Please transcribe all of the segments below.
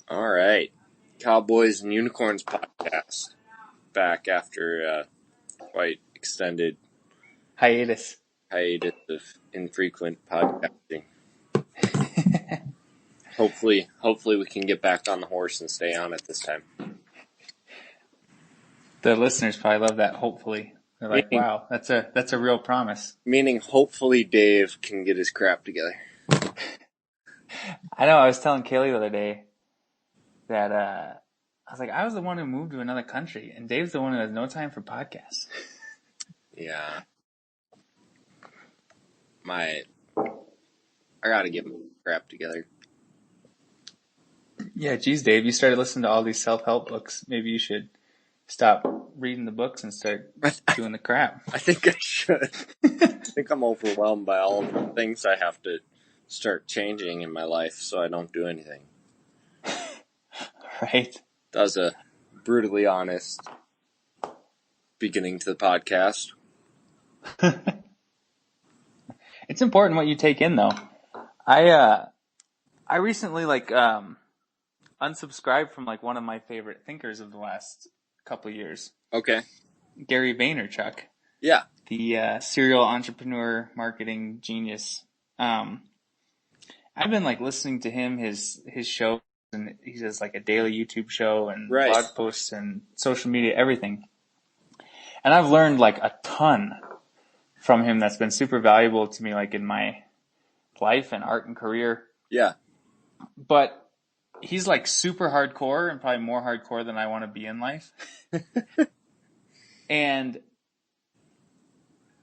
All right. Cowboys and Unicorns podcast. Back after quite extended Hiatus. of infrequent podcasting. Hopefully we can get back on the horse and stay on it this time. The listeners probably love that. Hopefully, they're like, "Wow, that's a real promise." Meaning, hopefully Dave can get his crap together. I know. I was telling Kaylee the other day that I was like, I was the one who moved to another country, and Dave's the one who has no time for podcasts. Yeah. I gotta get my crap together. Yeah, geez, Dave, you started listening to all these self-help books. Maybe you should stop reading the books and start doing the crap. I think I should. I think I'm overwhelmed by all of the things I have to start changing in my life so I don't do anything. Right. That was a brutally honest beginning to the podcast. It's important what you take in, though. I recently unsubscribed from one of my favorite thinkers of the last couple of years. Okay. Gary Vaynerchuk. Yeah. The serial entrepreneur marketing genius. I've been listening to him, his show, and he does a daily YouTube show and blog posts and social media, everything. And I've learned a ton from him that's been super valuable to me in my life and art and career. Yeah. But he's super hardcore and probably more hardcore than I want to be in life. And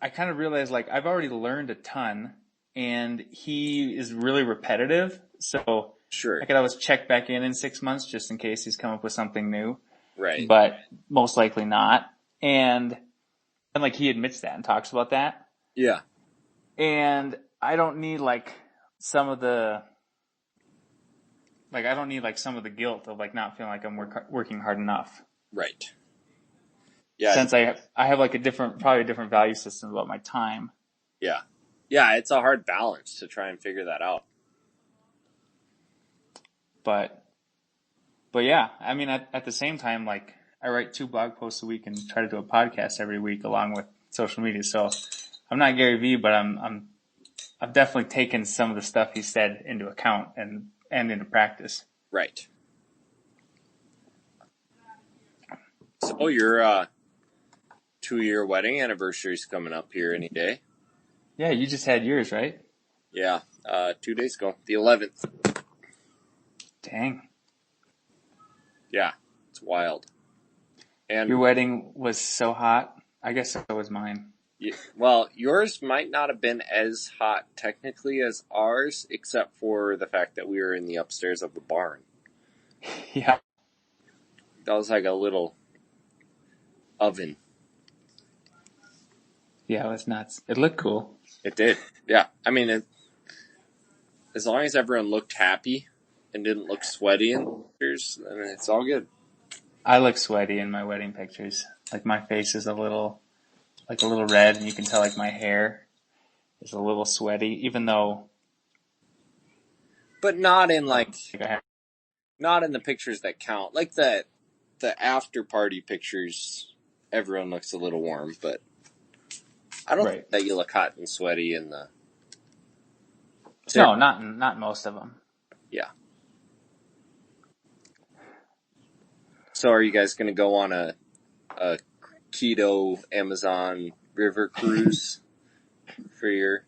I kind of realized I've already learned a ton and he is really repetitive. So sure, I could always check back in 6 months just in case he's come up with something new. Right. But most likely not. And he admits that and talks about that. Yeah. And I don't need some of the some of the guilt of not feeling like I'm working hard enough. Right. Yeah. Since I have probably a different value system about my time. Yeah. Yeah, it's a hard balance to try and figure that out. But yeah, I mean at the same time I write 2 blog posts a week and try to do a podcast every week along with social media. So I'm not Gary Vee, but I've definitely taken some of the stuff he said into account and into practice. Right. So your 2-year wedding anniversary is coming up here any day. Yeah, you just had yours, right? Yeah, 2 days ago, the 11th. Dang. Yeah, it's wild. And your wedding was so hot. I guess so was mine. Well, yours might not have been as hot technically as ours, except for the fact that we were in the upstairs of the barn. Yeah. That was like a little oven. Yeah, it was nuts. It looked cool. It did. Yeah. I mean, as long as everyone looked happy and didn't look sweaty in the pictures, I mean, it's all good. I look sweaty in my wedding pictures. My face is a little red, and you can tell my hair is a little sweaty, even though. But not in not in the pictures that count. Like the after party pictures, everyone looks a little warm, but I don't think that you look hot and sweaty in the. No, not most of them. Yeah. So are you guys going to go on a keto Amazon river cruise for your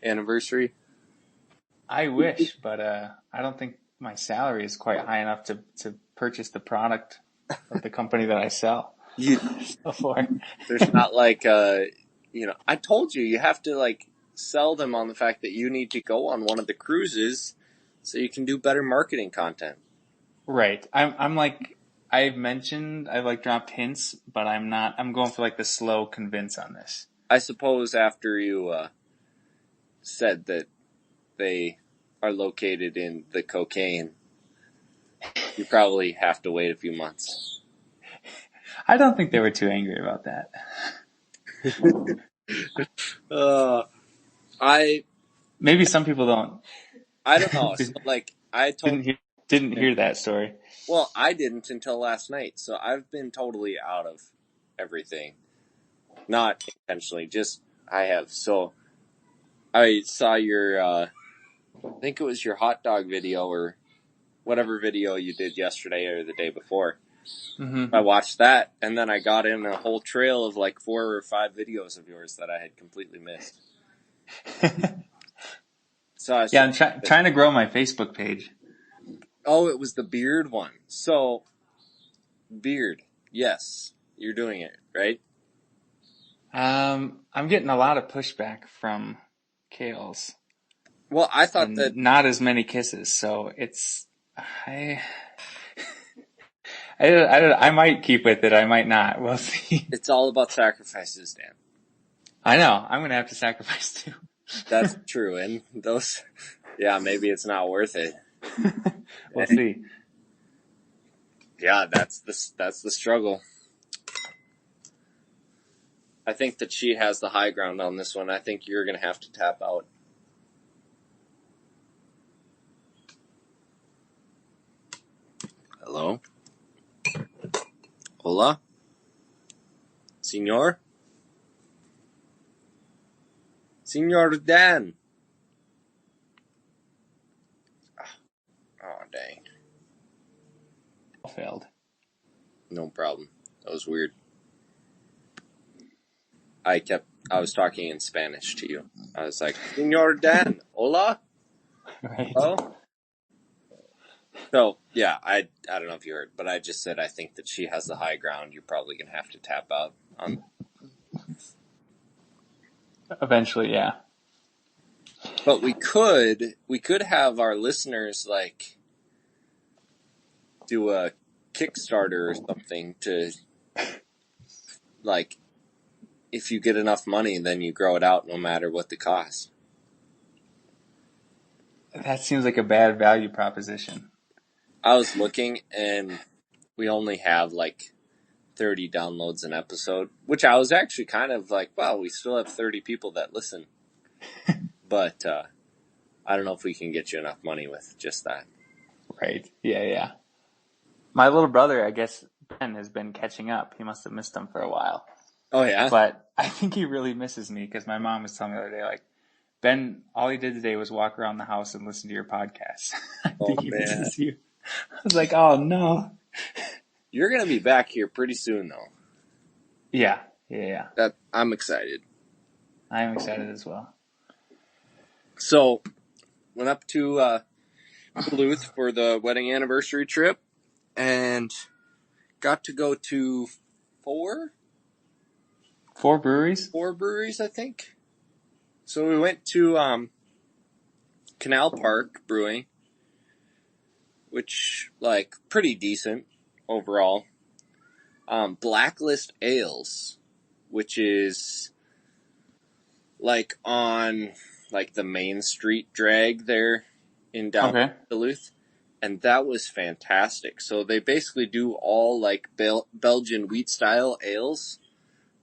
anniversary? I wish, but I don't think my salary is quite high enough to purchase the product of the company that I sell. There's not I told you have to sell them on the fact that you need to go on one of the cruises so you can do better marketing content. Right. I've dropped hints, but I'm going for the slow convince on this. I suppose after you said that they are located in the cocaine, you probably have to wait a few months. I don't think they were too angry about that. Maybe some people don't. I don't know. So, I told Didn't hear that story. Well, I didn't until last night, so I've been totally out of everything. Not intentionally, just I have. So I saw your, I think it was your hot dog video or whatever video you did yesterday or the day before. Mm-hmm. I watched that, and then I got in a whole trail of like 4 or 5 videos of yours that I had completely missed. So I'm trying to grow my Facebook page. Oh, it was the beard one. So, beard. Yes, you're doing it, right? I'm getting a lot of pushback from Kales. Well, I thought that not as many kisses, so it's I might keep with it. I might not. We'll see. It's all about sacrifices, Dan. I know. I'm going to have to sacrifice too. That's true. And those, yeah, maybe it's not worth it. We'll see. Yeah, that's the struggle. I think that she has the high ground on this one. I think you're going to have to tap out. Hello? Hola? Senor? Senor Dan. Oh, dang. Failed. No problem. That was weird. I was talking in Spanish to you. I was like, Senor Dan, hola? Right. Oh? So, yeah, I don't know if you heard, but I just said I think that she has the high ground. You're probably going to have to tap out on. Eventually, yeah. But we could have our listeners, like, do a Kickstarter or something to, like, if you get enough money, then you grow it out no matter what the cost. That seems like a bad value proposition. I was looking, and we only have, like, 30 downloads an episode, which I was actually kind of like, wow, we still have 30 people that listen. But I don't know if we can get you enough money with just that. Right. Yeah. My little brother, I guess, Ben, has been catching up. He must have missed them for a while. Oh, yeah? But I think he really misses me because my mom was telling me the other day, like, Ben, all he did today was walk around the house and listen to your podcast. I think he misses you. I was like, oh, no. You're going to be back here pretty soon, though. Yeah. I'm excited. I am excited as well. So, went up to Duluth for the wedding anniversary trip and got to go to 4 breweries? 4 breweries, I think. So we went to Canal Park Brewing, which, like, pretty decent overall. Blacklist Ales, which is, like, on, like, the Main Street drag there in downtown Duluth. And that was fantastic. So they basically do all, like, Belgian wheat-style ales,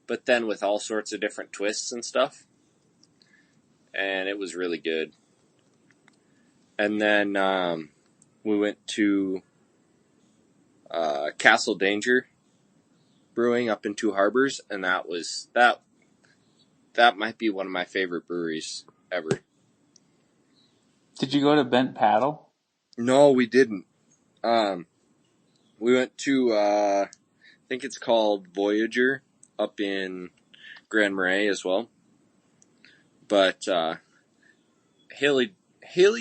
but then with all sorts of different twists and stuff. And it was really good. And then we went to Castle Danger Brewing up in Two Harbors, and that might be one of my favorite breweries ever. Did you go to Bent Paddle? No, we didn't. We went to I think it's called Voyager up in Grand Marais as well. But Haley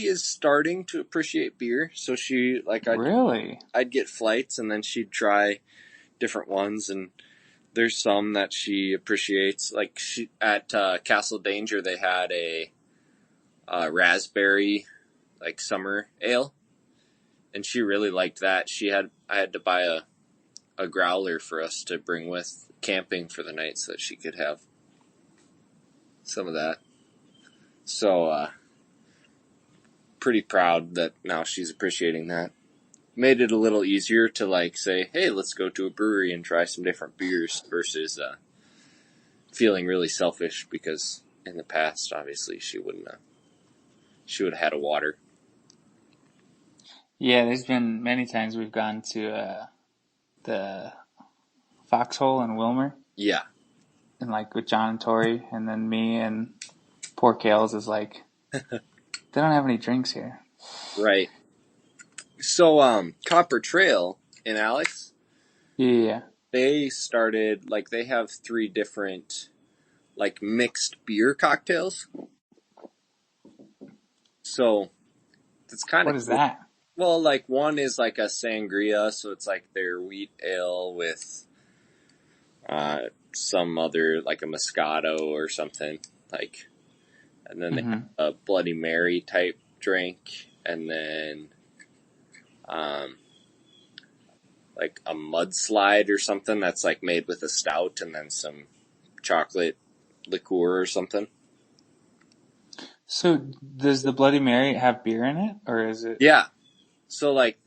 is starting to appreciate beer, so she I'd get flights and then she'd try different ones, and there's some that she appreciates. Like at Castle Danger, they had a raspberry like summer ale, and she really liked that. I had to buy a growler for us to bring with camping for the night so that she could have some of that. So pretty proud that now she's appreciating that. Made it a little easier to like say, hey, let's go to a brewery and try some different beers versus feeling really selfish because in the past, obviously, she would have had a water. Yeah, there's been many times we've gone to the Foxhole in Wilmer. Yeah. And like with John and Tori, and then me and poor Kales is like, they don't have any drinks here. Right. So, Copper Trail in Alex. Yeah. They started, like, they have 3 different, like, mixed beer cocktails. So, it's kind of What is that? Well, like, one is like a sangria, so it's like their wheat ale with some other, like a Moscato or something, like, and then they have a Bloody Mary type drink, and then like a mudslide or something that's like made with a stout and then some chocolate liqueur or something. So does the Bloody Mary have beer in it, or is it? Yeah. So like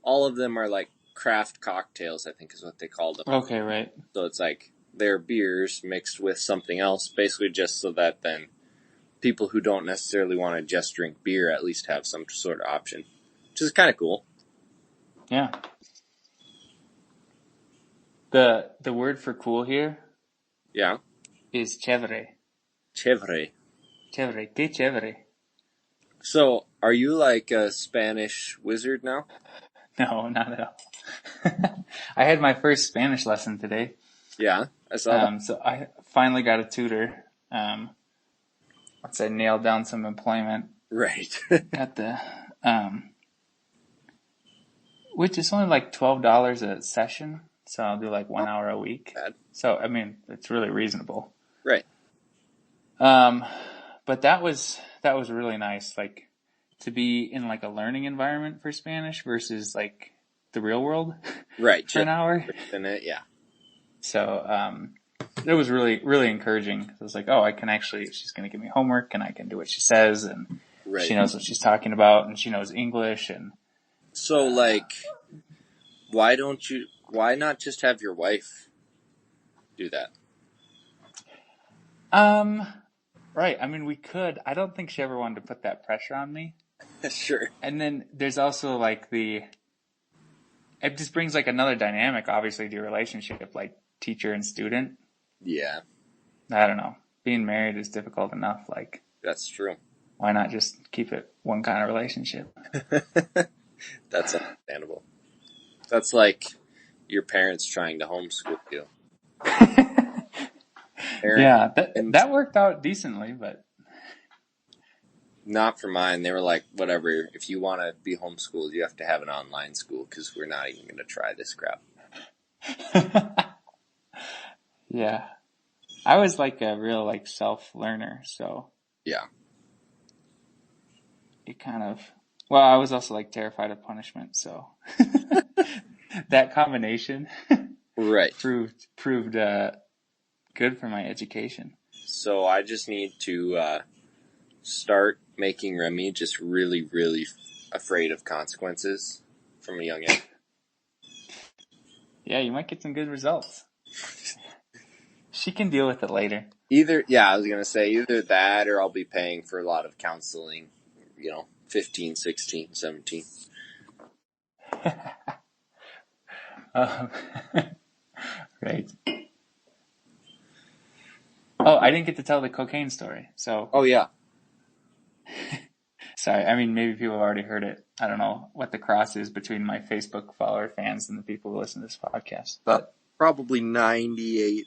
all of them are like craft cocktails, I think is what they call them. Okay, right. So it's like their beers mixed with something else, basically just so that then people who don't necessarily want to just drink beer at least have some sort of option, which is kind of cool. Yeah. The word for cool here, yeah, is chévere. Chévere. Chévere. Qué chévere. So, are you like a Spanish wizard now? No, not at all. I had my first Spanish lesson today. Yeah, I saw that. So I finally got a tutor. Once I nailed down some employment. Right. at the, which is only like $12 a session. So I'll do like 1 hour a week. Bad. So, I mean, it's really reasonable. Right. But that was really nice. Like, to be in like a learning environment for Spanish versus like the real world. Right. For an hour. In it, yeah. So, it was really, really encouraging. I was like, oh, she's going to give me homework and I can do what she says, and right. She knows what she's talking about, and she knows English. And so, like, why not just have your wife do that? Right. I mean, we could. I don't think she ever wanted to put that pressure on me. Sure. And then there's also like it just brings like another dynamic, obviously, to your relationship, like teacher and student. Yeah. I don't know. Being married is difficult enough. Like, that's true. Why not just keep it one kind of relationship? That's understandable. That's like your parents trying to homeschool you. Yeah, that worked out decently, but not for mine. They were like, whatever, if you want to be homeschooled, you have to have an online school because we're not even going to try this crap. Yeah. I was like a real like self-learner, so. Yeah. It kind of, well, I was also like terrified of punishment, so. That combination. Right. Proved good for my education. So I just need to start making Remy just really, really afraid of consequences from a young age. Yeah, you might get some good results. She can deal with it later. I was going to say either that or I'll be paying for a lot of counseling, 15, 16, 17. Right. Oh, I didn't get to tell the cocaine story. So. Oh, yeah. Sorry. I mean, maybe people have already heard it. I don't know what the cross is between my Facebook follower fans and the people who listen to this podcast. But probably 98%.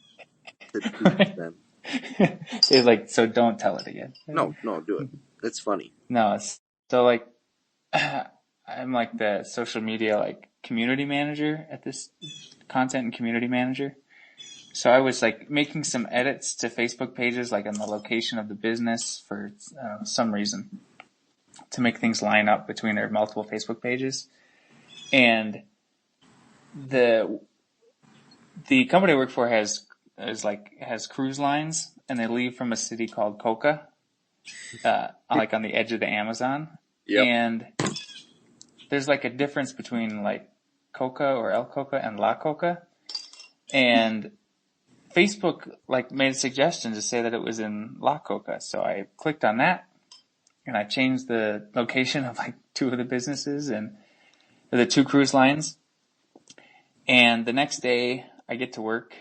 It's like, so don't tell it again. No, do it. It's funny. No, so like, I'm like the social media like community manager at this content and community manager. So I was like making some edits to Facebook pages, like on the location of the business for some reason to make things line up between their multiple Facebook pages. And the company I work for has cruise lines, and they leave from a city called Coca, like on the edge of the Amazon. Yep. And there's like a difference between like Coca or El Coca and La Coca. And Facebook like made a suggestion to say that it was in La Coca. So I clicked on that and I changed the location of like 2 of the businesses, and the 2 cruise lines. And the next day I get to work,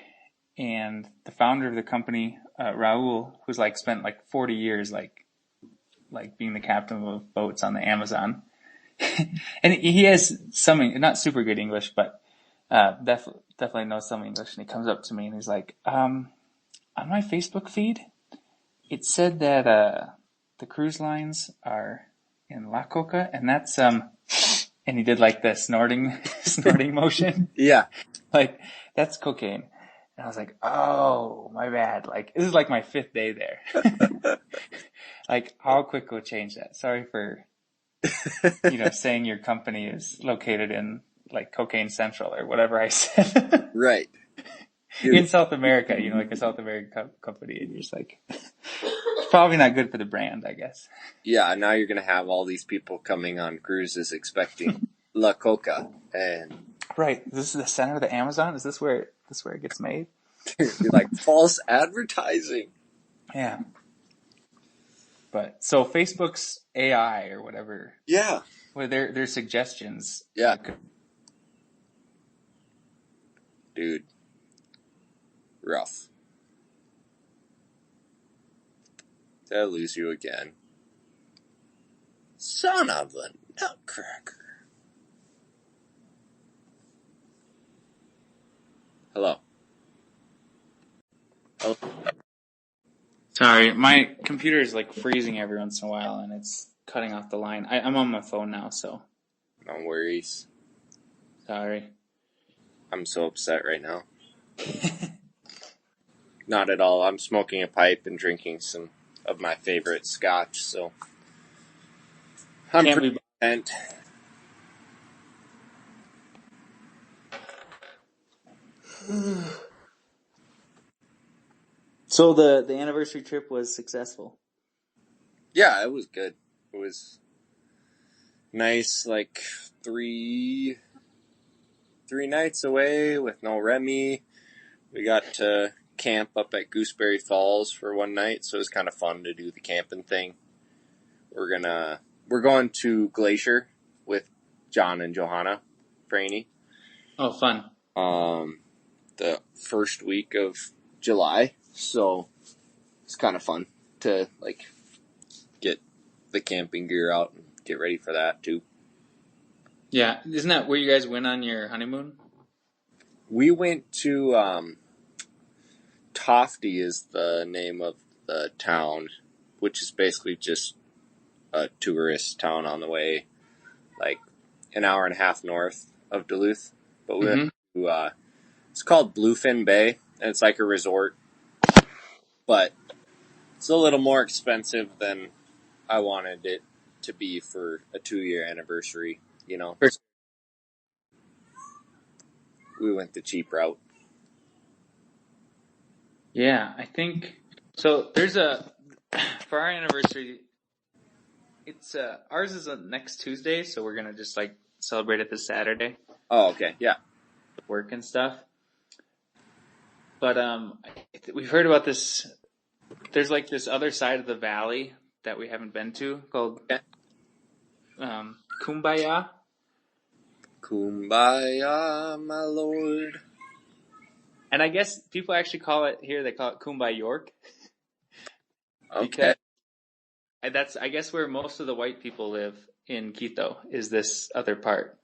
and the founder of the company, Raul, who's like spent like 40 years like being the captain of boats on the Amazon. And he has some, not super good English, but definitely knows some English. And he comes up to me and he's like, on my Facebook feed, it said that the cruise lines are in La Coca, and that's and he did like the snorting motion. Yeah. Like, that's cocaine. And I was like, oh, my bad. Like, this is like my 5th day there. Like, how quick will change that? Sorry for, saying your company is located in like Cocaine Central or whatever I said. Right. In South America, like a South American company, and you're just like, probably not good for the brand, I guess. Yeah, now you're going to have all these people coming on cruises expecting La Coca, and right, this is the center of the Amazon. Is this where it gets made? You're like, false advertising. Yeah. But so Facebook's AI or whatever. Yeah. Well, their suggestions. Yeah. Dude. Rough. Did I lose you again? Son of a nutcracker. Hello. Hello. Sorry, my computer is like freezing every once in a while, and it's cutting off the line. I'm on my phone now, so. No worries. Sorry. I'm so upset right now. Not at all. I'm smoking a pipe and drinking some of my favorite scotch, so I'm pretty content. So the anniversary trip was successful? Yeah, it was good. It was nice, like 3 nights away with no Remy. We got to camp up at Gooseberry Falls for one night, so it was kind of fun to do the camping thing. We're going to Glacier with John and Johanna Franey. Oh, fun. The first week of July, so it's kind of fun to like get the camping gear out and get ready for that too. Yeah, isn't that where you guys went on your honeymoon? We went to Tofty is the name of the town, which is basically just a tourist town on the way, like an hour and a half north of Duluth. But we went to, it's called Bluefin Bay, and it's like a resort, but it's a little more expensive than I wanted it to be for a 2-year anniversary, We went the cheap route. Yeah, I think so. For our anniversary, it's ours is next Tuesday, so we're gonna just like celebrate it this Saturday. Oh, okay, yeah. Work and stuff. But we've heard about this. There's like this other side of the valley that we haven't been to called Kumbaya. Kumbaya, my lord. And I guess people actually call it here. They call it Kumbaya York. Okay. That's, I guess, where most of the white people live in Quito, is this other part.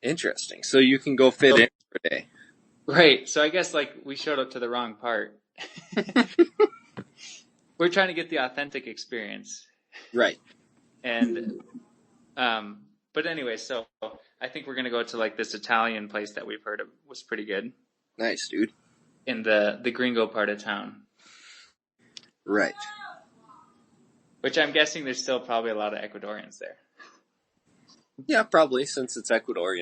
Interesting. So you can go fit in for a day. Right. So I guess like we showed up to the wrong part. We're trying to get the authentic experience. Right. And, but anyway, so I think we're going to go to like this Italian place that we've heard of was pretty good. Nice, dude. In the gringo part of town. Right. Which I'm guessing there's still probably a lot of Ecuadorians there. Yeah, probably, since it's Ecuador,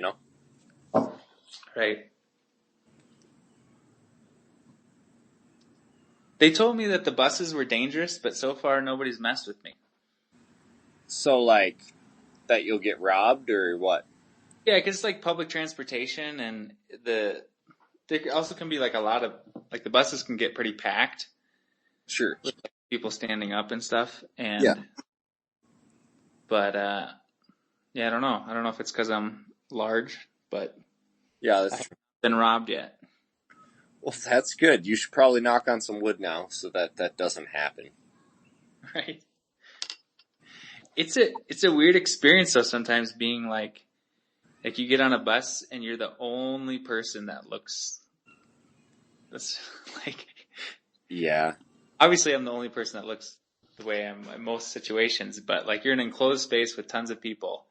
Right. They told me that the buses were dangerous, but so far nobody's messed with me. So, like, that you'll get robbed or what? Yeah, because it's like public transportation, and there also can be like a lot of, like the buses can get pretty packed. Sure. With like people standing up and stuff. And, yeah. But, yeah, I don't know. I don't know if it's because I'm large, but yeah, that's I haven't been robbed yet. Well, that's good. You should probably knock on some wood now so that doesn't happen. Right. It's a weird experience though sometimes being like you get on a bus and you're the only person that looks like. Yeah. Obviously I'm the only person that looks the way I am in most situations, but like you're in an enclosed space with tons of people.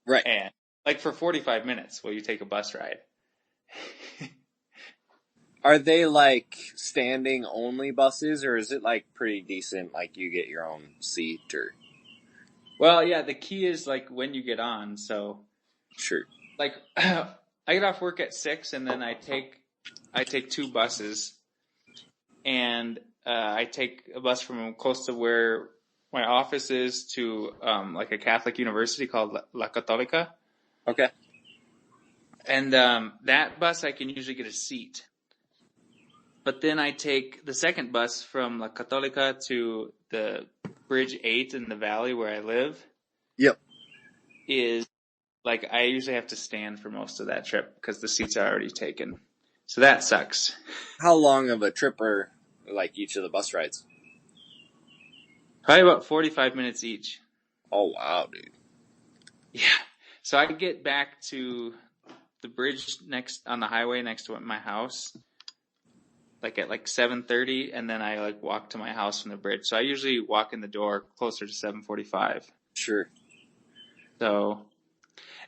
Right. And like for 45 minutes while you take a bus ride. Are they like standing only buses, or is it like pretty decent, like you get your own seat or? Well, yeah, the key is like when you get on. So, sure. Like, I get off work at 6, and then I take 2 buses, and I take a bus from close to where my office is to like a Catholic university called La Católica. Okay. And that bus I can usually get a seat. But then I take the second bus from La Católica to the Bridge 8 in the valley where I live. Yep. Is like I usually have to stand for most of that trip because the seats are already taken. So that sucks. How long of a trip are like each of the bus rides? Probably about 45 minutes each. Oh, wow, dude. Yeah. So I get back to the bridge next on the highway next to my house like at like 7:30, and then I like walk to my house from the bridge. So I usually walk in the door closer to 7:45. Sure. So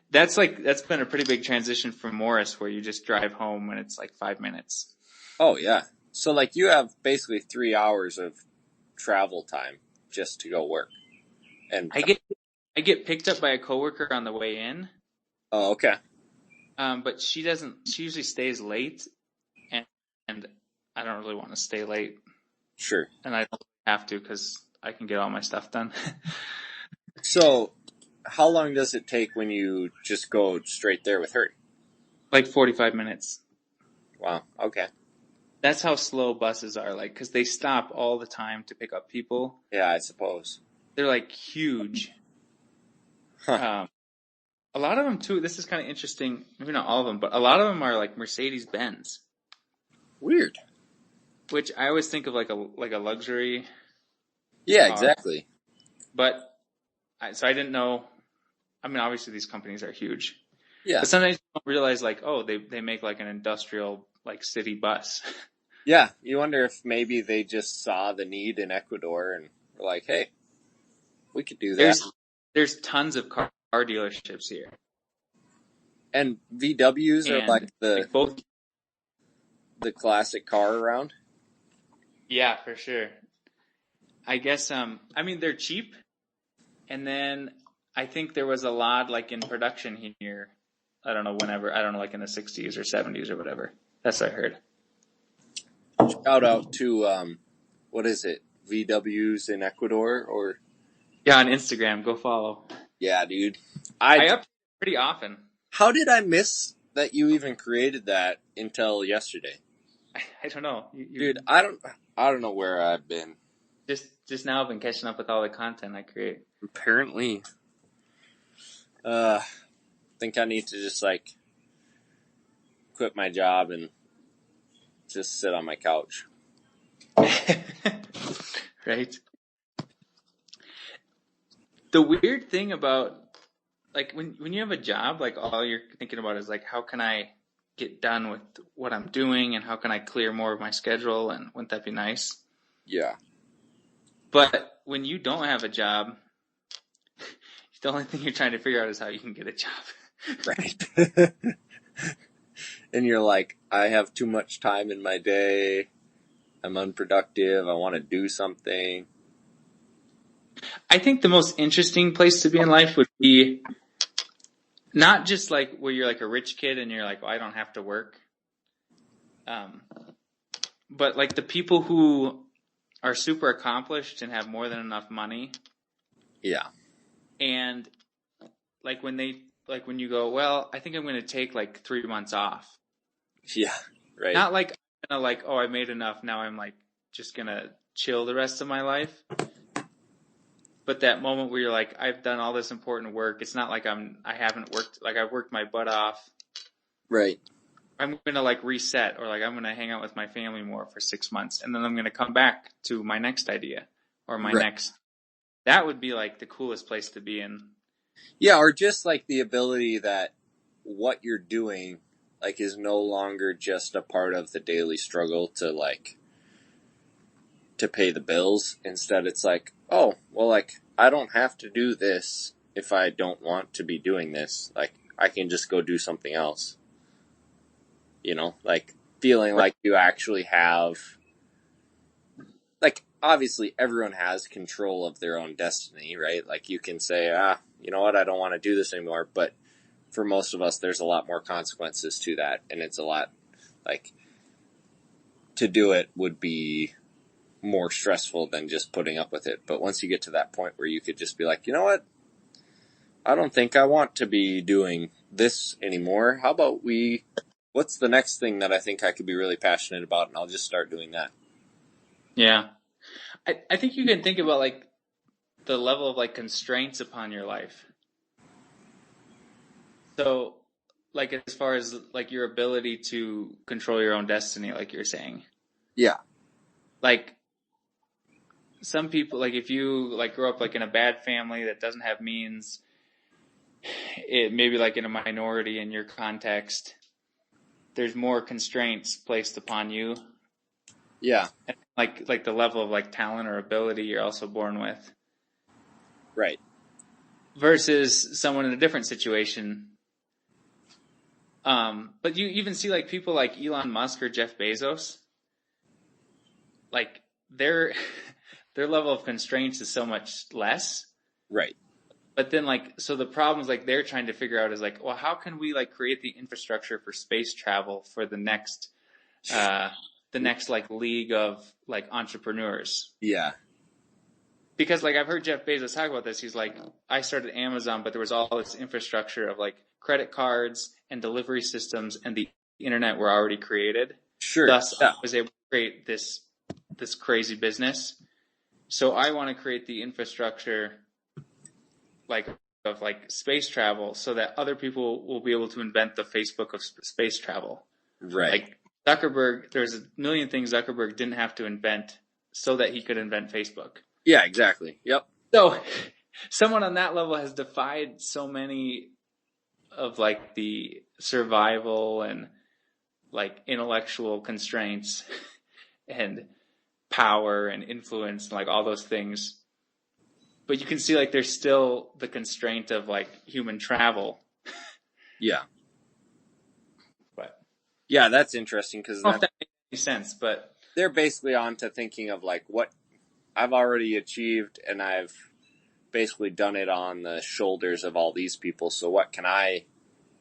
that's been a pretty big transition from Morris, where you just drive home when it's like 5 minutes. Oh yeah. So like you have basically 3 hours of travel time just to go work. And I get picked up by a coworker on the way in. Oh, okay. But she usually stays late, and I don't really want to stay late. Sure. And I don't have to because I can get all my stuff done. So, how long does it take when you just go straight there with her? Like 45 minutes. Wow. Okay. That's how slow buses are, like, because they stop all the time to pick up people. Yeah, I suppose. They're like huge. Huh. A lot of them too. This is kind of interesting. Maybe not all of them, but a lot of them are like Mercedes-Benz. Weird. Which I always think of like a luxury. Yeah, exactly. But so I didn't know. I mean, obviously these companies are huge. Yeah. But sometimes you don't realize, like, oh, they make like an industrial like city bus. Yeah, you wonder if maybe they just saw the need in Ecuador and were like, hey, we could do that. There's tons of car dealerships here. And VWs are like both the classic car around? Yeah, for sure. I guess, I mean, they're cheap. And then I think there was a lot like in production here. I don't know whenever. I don't know, like in the 60s or 70s or whatever. That's what I heard. Shout out to, what is it? VWs in Ecuador or? Yeah, on Instagram. Go follow. Yeah, dude. I update pretty often. How did I miss that you even created that until yesterday? I don't know. Dude, I don't know where I've been. Just now I've been catching up with all the content I create. Apparently. Think I need to just like quit my job and just sit on my couch. Right. The weird thing about like when you have a job, like all you're thinking about is like, how can I get done with what I'm doing and how can I clear more of my schedule, and wouldn't that be nice? Yeah. But when you don't have a job, the only thing you're trying to figure out is how you can get a job. Right. And you're like, I have too much time in my day. I'm unproductive. I want to do something. I think the most interesting place to be in life would be not just like where you're like a rich kid and you're like, well, I don't have to work. But like the people who are super accomplished and have more than enough money. Yeah. And like when you go, well, I think I'm going to take like 3 months off. Yeah. Right. Not like, oh, I made enough. Now I'm like just going to chill the rest of my life. But that moment where you're like, I've done all this important work. It's not like I haven't worked, like I've worked my butt off. Right. I'm going to like reset, or like I'm going to hang out with my family more for 6 months. And then I'm going to come back to my next idea or my next. That would be like the coolest place to be in. Yeah. Or just like the ability that what you're doing like is no longer just a part of the daily struggle to pay the bills. Instead, it's like, oh, well, like, I don't have to do this if I don't want to be doing this. Like, I can just go do something else. You know, like, feeling like you actually have, like, obviously everyone has control of their own destiny, right? Like, you can say, you know what, I don't want to do this anymore. But for most of us, there's a lot more consequences to that. And it's a lot, like, to do it would be more stressful than just putting up with it. But once you get to that point where you could just be like, you know what? I don't think I want to be doing this anymore. How about what's the next thing that I think I could be really passionate about? And I'll just start doing that. Yeah. I think you can think about like the level of like constraints upon your life. So like as far as like your ability to control your own destiny, like you're saying. Yeah. Like some people, like if you like grow up like in a bad family that doesn't have means, it maybe like in a minority in your context, there's more constraints placed upon you. Yeah. And like the level of like talent or ability you're also born with. Right. Versus someone in a different situation. But you even see like people like Elon Musk or Jeff Bezos, like their level of constraints is so much less. Right. But then like, so the problems like they're trying to figure out is like, well, how can we like create the infrastructure for space travel for the next like league of like entrepreneurs? Yeah. Because like I've heard Jeff Bezos talk about this. He's like, I started Amazon, but there was all this infrastructure of like credit cards and delivery systems and the internet were already created. Sure. Thus, I was able to create this crazy business. So I want to create the infrastructure like of like space travel so that other people will be able to invent the Facebook of space travel. Right. Like Zuckerberg, there's a million things Zuckerberg didn't have to invent so that he could invent Facebook. Yeah, exactly. Yep. So someone on that level has defied so many of like the survival and like intellectual constraints and power and influence and like all those things. But you can see like there's still the constraint of like human travel. Yeah. But yeah, that's interesting because that makes any sense. But they're basically on to thinking of like what I've already achieved and I've basically done it on the shoulders of all these people. So what can I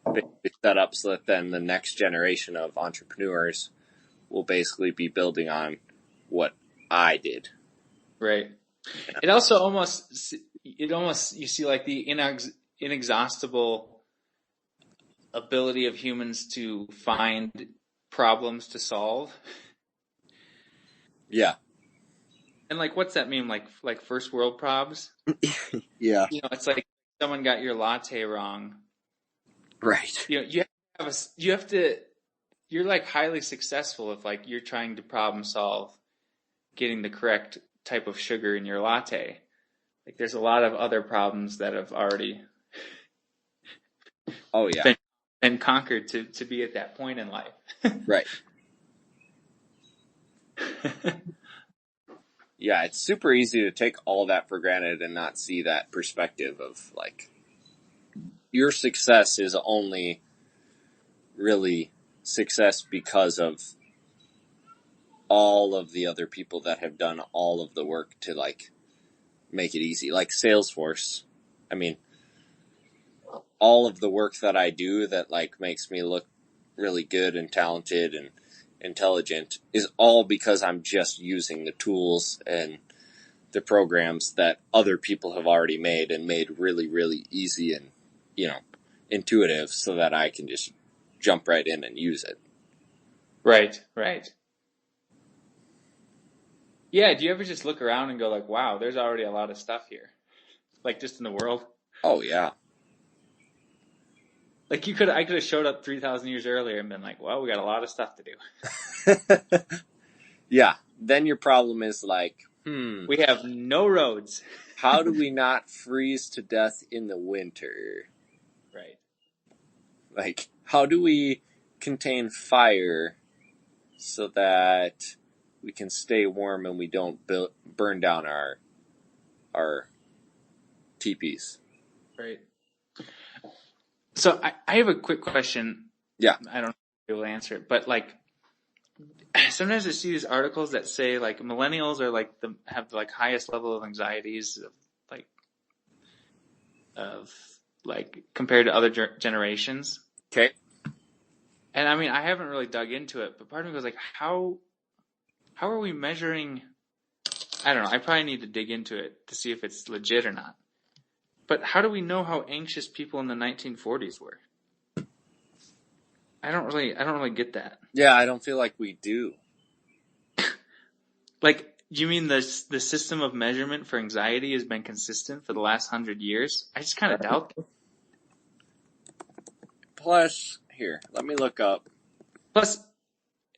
basically set up so that then the next generation of entrepreneurs will basically be building on what I did. Right. Yeah. It also almost, you see like the inexhaustible ability of humans to find problems to solve. Yeah. And like, what's that mean? Like first world problems? Yeah. You know, it's like someone got your latte wrong. Right. You know, you're like highly successful if like you're trying to problem solve getting the correct type of sugar in your latte. Like there's a lot of other problems that have already been conquered to be at that point in life. Right. Yeah, it's super easy to take all that for granted and not see that perspective of like your success is only really success because of all of the other people that have done all of the work to like make it easy. Like Salesforce. I mean, all of the work that I do that like makes me look really good and talented and intelligent is all because I'm just using the tools and the programs that other people have already made and made really, really easy and, you know, intuitive so that I can just jump right in and use it. Right. Yeah, do you ever just look around and go like, wow, there's already a lot of stuff here? Like just in the world. Oh yeah. Like I could have showed up 3,000 years earlier and been like, well, we got a lot of stuff to do. Yeah. Then your problem is like, we have no roads. How do we not freeze to death in the winter? Right. Like, how do we contain fire so that we can stay warm and we don't burn down our teepees? Right. So I have a quick question. Yeah. I don't know if you'll answer it, but like sometimes I see these articles that say like millennials are like have the like highest level of anxieties of compared to other generations. Okay. And I mean, I haven't really dug into it, but part of me goes like, how are we measuring? I don't know. I probably need to dig into it to see if it's legit or not. But how do we know how anxious people in the 1940s were? I don't really get that. Yeah, I don't feel like we do. Like, do you mean the system of measurement for anxiety has been consistent for the last 100 years? I just kind of doubt that. Plus, here, let me look up. Plus,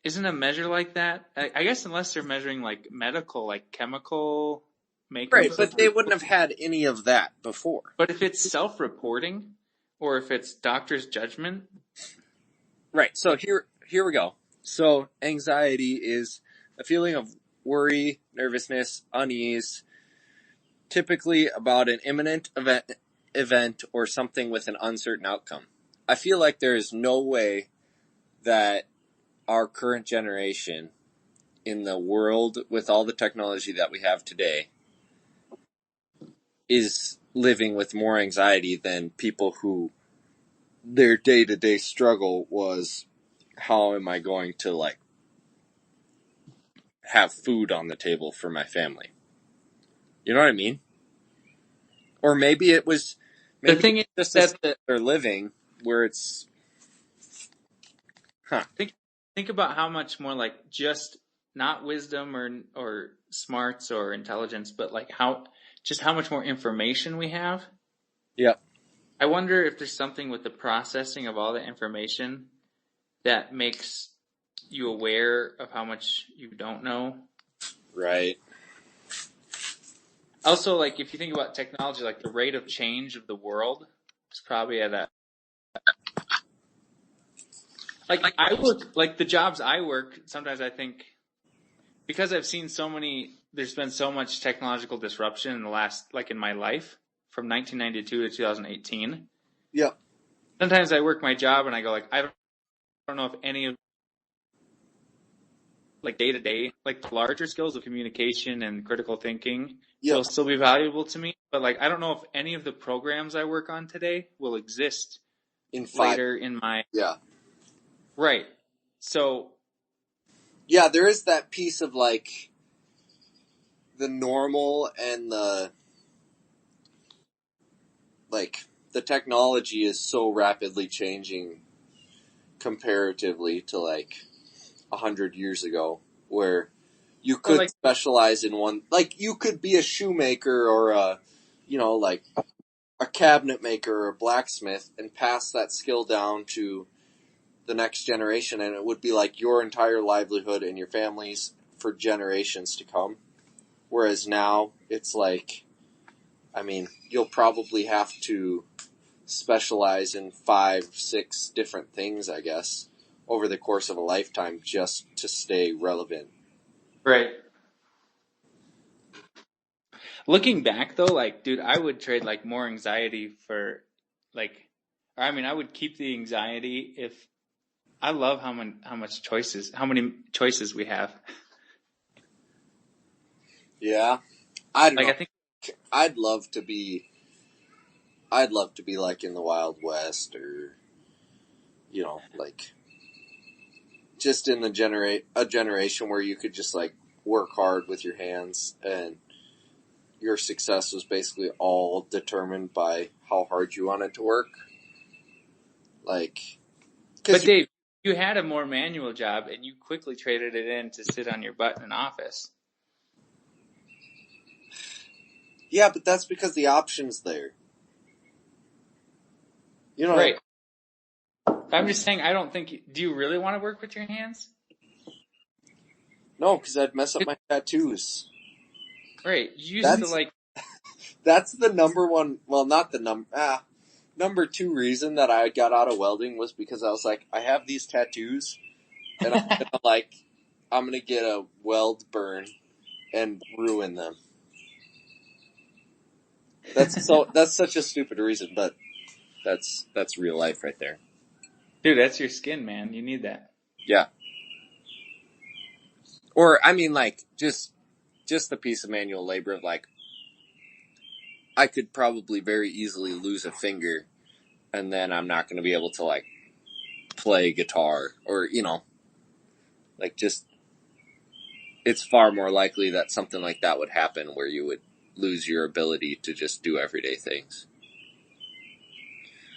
isn't a measure like that? I guess unless they're measuring like medical, like chemical makeup. Right, but they wouldn't have had any of that before. But if it's self-reporting, or if it's doctor's judgment. Right, so here we go. So anxiety is a feeling of worry, nervousness, unease, typically about an imminent event or something with an uncertain outcome. I feel like there is no way that our current generation in the world with all the technology that we have today is living with more anxiety than people who their day-to-day struggle was, how am I going to like have food on the table for my family? You know what I mean? Or maybe it was the thing is just that they're living where it's think about how much more like just not wisdom or smarts or intelligence, but like how much more information we have. Yep. I wonder if there's something with the processing of all the information that makes you aware of how much you don't know. Right. Also, like if you think about technology, like the rate of change of the world is probably at a like I work like the jobs I work. Sometimes I think because I've seen there's been so much technological disruption in the last in my life from 1992 to 2018. Yep. Sometimes I work my job and I go like I don't know if any of like day to day, like the larger skills of communication and critical thinking will still be valuable to me. But like, I don't know if any of the programs I work on today will exist later in my. Yeah. Right. So. Yeah, there is that piece of like the normal and the technology is so rapidly changing comparatively to 100 years ago, where you could specialize in one. Like you could be a shoemaker or a cabinet maker or a blacksmith and pass that skill down to the next generation, and it would be like your entire livelihood and your family's for generations to come. Whereas now it's you'll probably have to specialize in 5-6 different things, I guess, over the course of a lifetime just to stay relevant. Right. Looking back though, dude, I would trade more anxiety for I would keep the anxiety if I love how many choices we have. Yeah. I don't know. I'd love to be in the Wild West, or just in a generation where you could just work hard with your hands and your success was basically all determined by how hard you wanted to work. But Dave, you had a more manual job and you quickly traded it in to sit on your butt in an office. Yeah, but that's because the option's there. You know, right. I'm just saying, I don't think... Do you really want to work with your hands? No, because I'd mess up my tattoos. Right. You used to, like... That's the number one... Well, not the number two reason that I got out of welding was because I was like, I have these tattoos, and I'm gonna get a weld burn and ruin them. That's such a stupid reason, but that's real life right there. Dude, that's your skin, man. You need that. Yeah. Or, I mean, like, just the piece of manual labor of, like, I could probably very easily lose a finger, and then I'm not going to be able to, like, play guitar, or, you know, like, just, it's far more likely that something like that would happen where you would lose your ability to just do everyday things.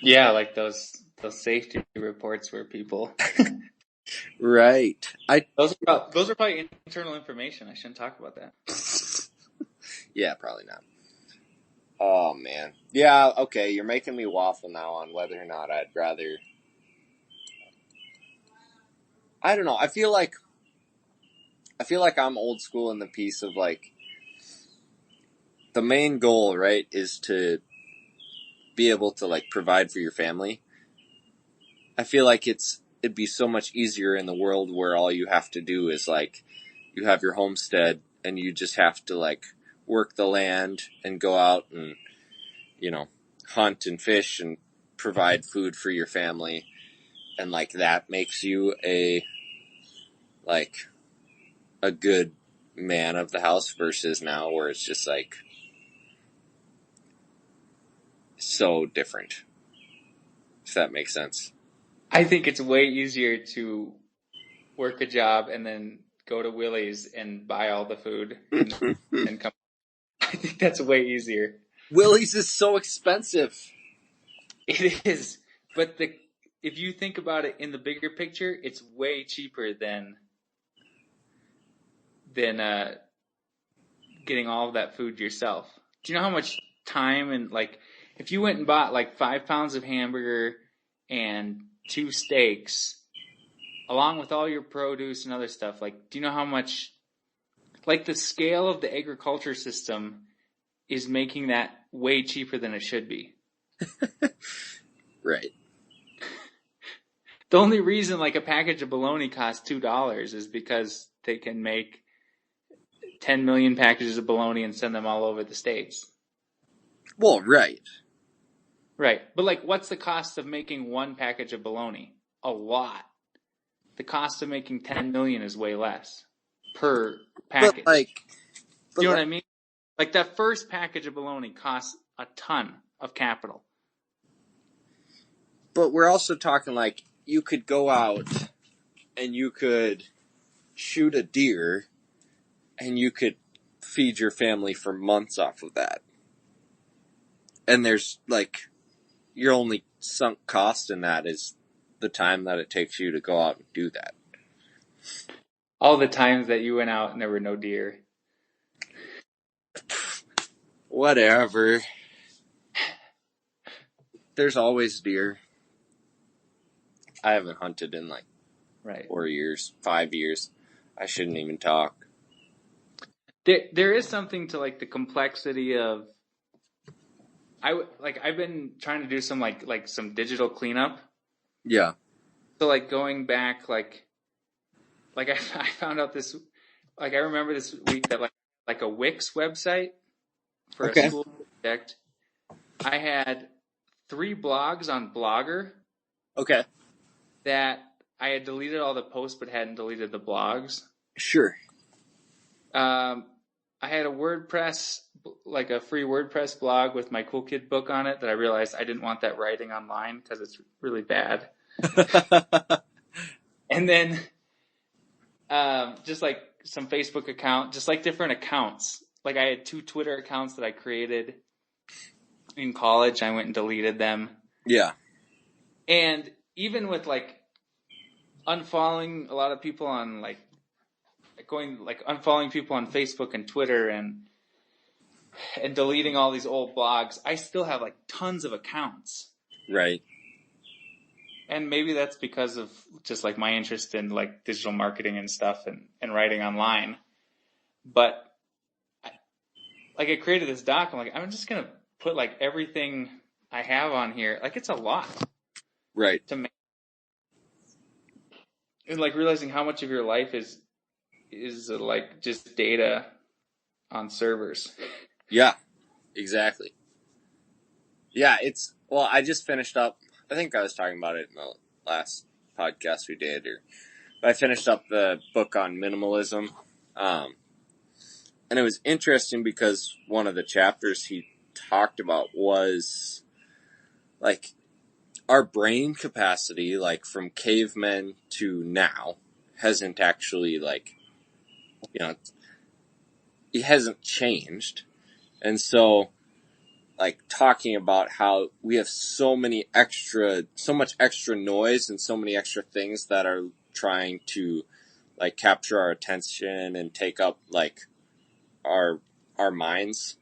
Yeah, like those safety reports where people... Right. Those are probably internal information. I shouldn't talk about that. Yeah, probably not. Oh, man. Yeah, okay, you're making me waffle now on whether or not I'd rather... I don't know. I feel like I'm old school in the piece of, like, the main goal, right, is to be able to, like, provide for your family. I feel like it'd be so much easier in the world where all you have to do is, like, you have your homestead and you just have to, like, work the land and go out and, you know, hunt and fish and provide food for your family. And, like, that makes you a good man of the house versus now where it's just, like, so different. If that makes sense. I think it's way easier to work a job and then go to Willie's and buy all the food and come. I think that's way easier. Willie's is so expensive. It is, but if you think about it in the bigger picture, it's way cheaper than getting all of that food yourself. Do you know how much time and, like, if you went and bought like 5 pounds of hamburger and 2 steaks, along with all your produce and other stuff, like, do you know how much, like, the scale of the agriculture system is making that way cheaper than it should be? Right. The only reason, like, a package of bologna costs $2 is because they can make 10 million packages of bologna and send them all over the States. Well, right. Right. But, like, what's the cost of making one package of bologna? A lot. The cost of making 10 million is way less per package. Do you know what I mean? Like, that first package of bologna costs a ton of capital. But we're also talking, like, you could go out and you could shoot a deer and you could feed your family for months off of that. And there's, like, your only sunk cost in that is the time that it takes you to go out and do that. All the times that you went out and there were no deer. Whatever. There's always deer. I haven't hunted in, like, 4 years, 5 years. I shouldn't even talk. There is something to, like, the complexity of... I've been trying to do some, like some digital cleanup. Yeah. So, like, going back, like I found out this, like, I remember this week that, like a Wix website for a school project, I had 3 blogs on Blogger. Okay. That I had deleted all the posts but hadn't deleted the blogs. Sure. I had a WordPress, like a free WordPress blog with my Cool Kid book on it that I realized I didn't want that writing online because it's really bad. And then just like some Facebook account, just like different accounts. Like, I had 2 Twitter accounts that I created in college. I went and deleted them. Yeah. And even with, like, unfollowing a lot of people on, unfollowing people on Facebook and Twitter and and deleting all these old blogs, I still have like tons of accounts. Right. And maybe that's because of just like my interest in like digital marketing and stuff and writing online. But I created this doc. I'm like, I'm just going to put like everything I have on here. Like it's a lot. Right. To make. And like realizing how much of your life is like just data on servers. Yeah, exactly. Yeah, I just finished up, I think I was talking about it in the last podcast we did, but I finished up the book on minimalism. And it was interesting because one of the chapters he talked about was like our brain capacity, like from cavemen to now, hasn't actually it hasn't changed. And so like talking about how we have so much extra noise and so many extra things that are trying to like capture our attention and take up like our minds,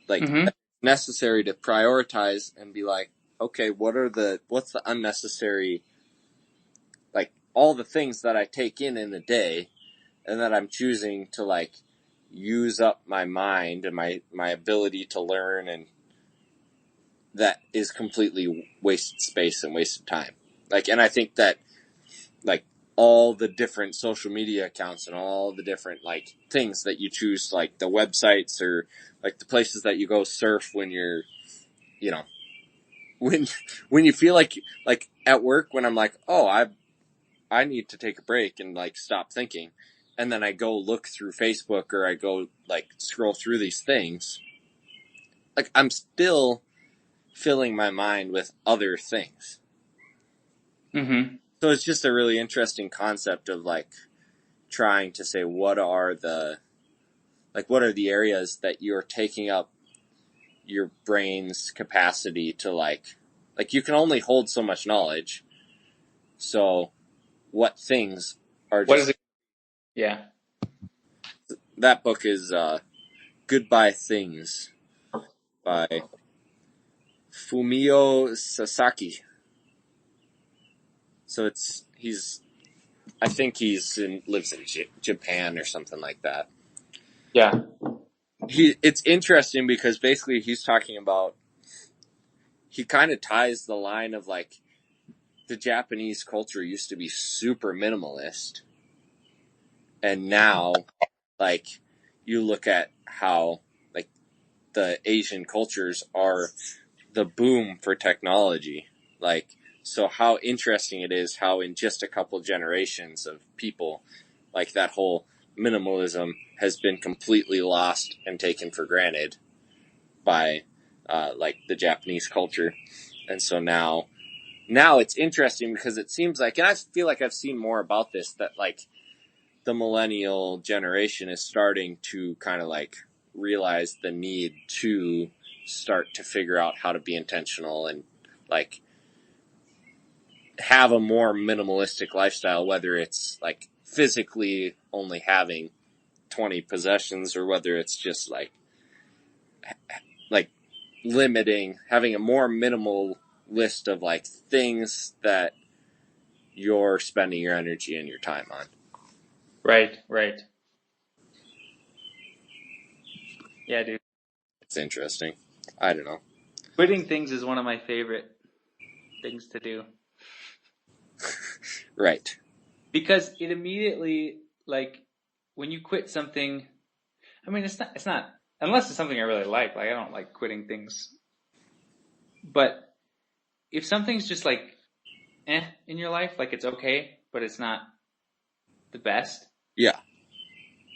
like necessary to prioritize and be like, okay, what's the unnecessary, like all the things that I take in a day and that I'm choosing to like use up my mind and my ability to learn, and that is completely wasted space and wasted time. Like, and I think that like all the different social media accounts and all the different like things that you choose, like the websites or like the places that you go surf when you're, when you feel like at work, when I'm like, oh, I need to take a break and like stop thinking. And then I go look through Facebook or I go like scroll through these things. Like I'm still filling my mind with other things. Mm-hmm. So it's just a really interesting concept of like trying to say, what are the areas that you're taking up your brain's capacity to like you can only hold so much knowledge. So what things are just... What is it? Yeah. That book is Goodbye Things by Fumio Sasaki. So I think lives in Japan or something like that. Yeah. It's interesting because basically he's talking about, he kind of ties the line of like the Japanese culture used to be super minimalist, and now like you look at how like the Asian cultures are the boom for technology. Like, so how interesting it is how in just a couple generations of people, like that whole minimalism has been completely lost and taken for granted by like the Japanese culture. And so now it's interesting because it seems like, and I feel like I've seen more about this, that like the millennial generation is starting to kind of like realize the need to start to figure out how to be intentional and like have a more minimalistic lifestyle, whether it's like physically only having 20 possessions or whether it's just like limiting, having a more minimal list of like things that you're spending your energy and your time on. Right. Yeah, dude. It's interesting. I don't know. Quitting things is one of my favorite things to do. Right. Because it immediately, like, when you quit something, I mean, it's not, unless it's something I really like I don't like quitting things. But if something's just like, in your life, like it's okay, but it's not the best. Yeah.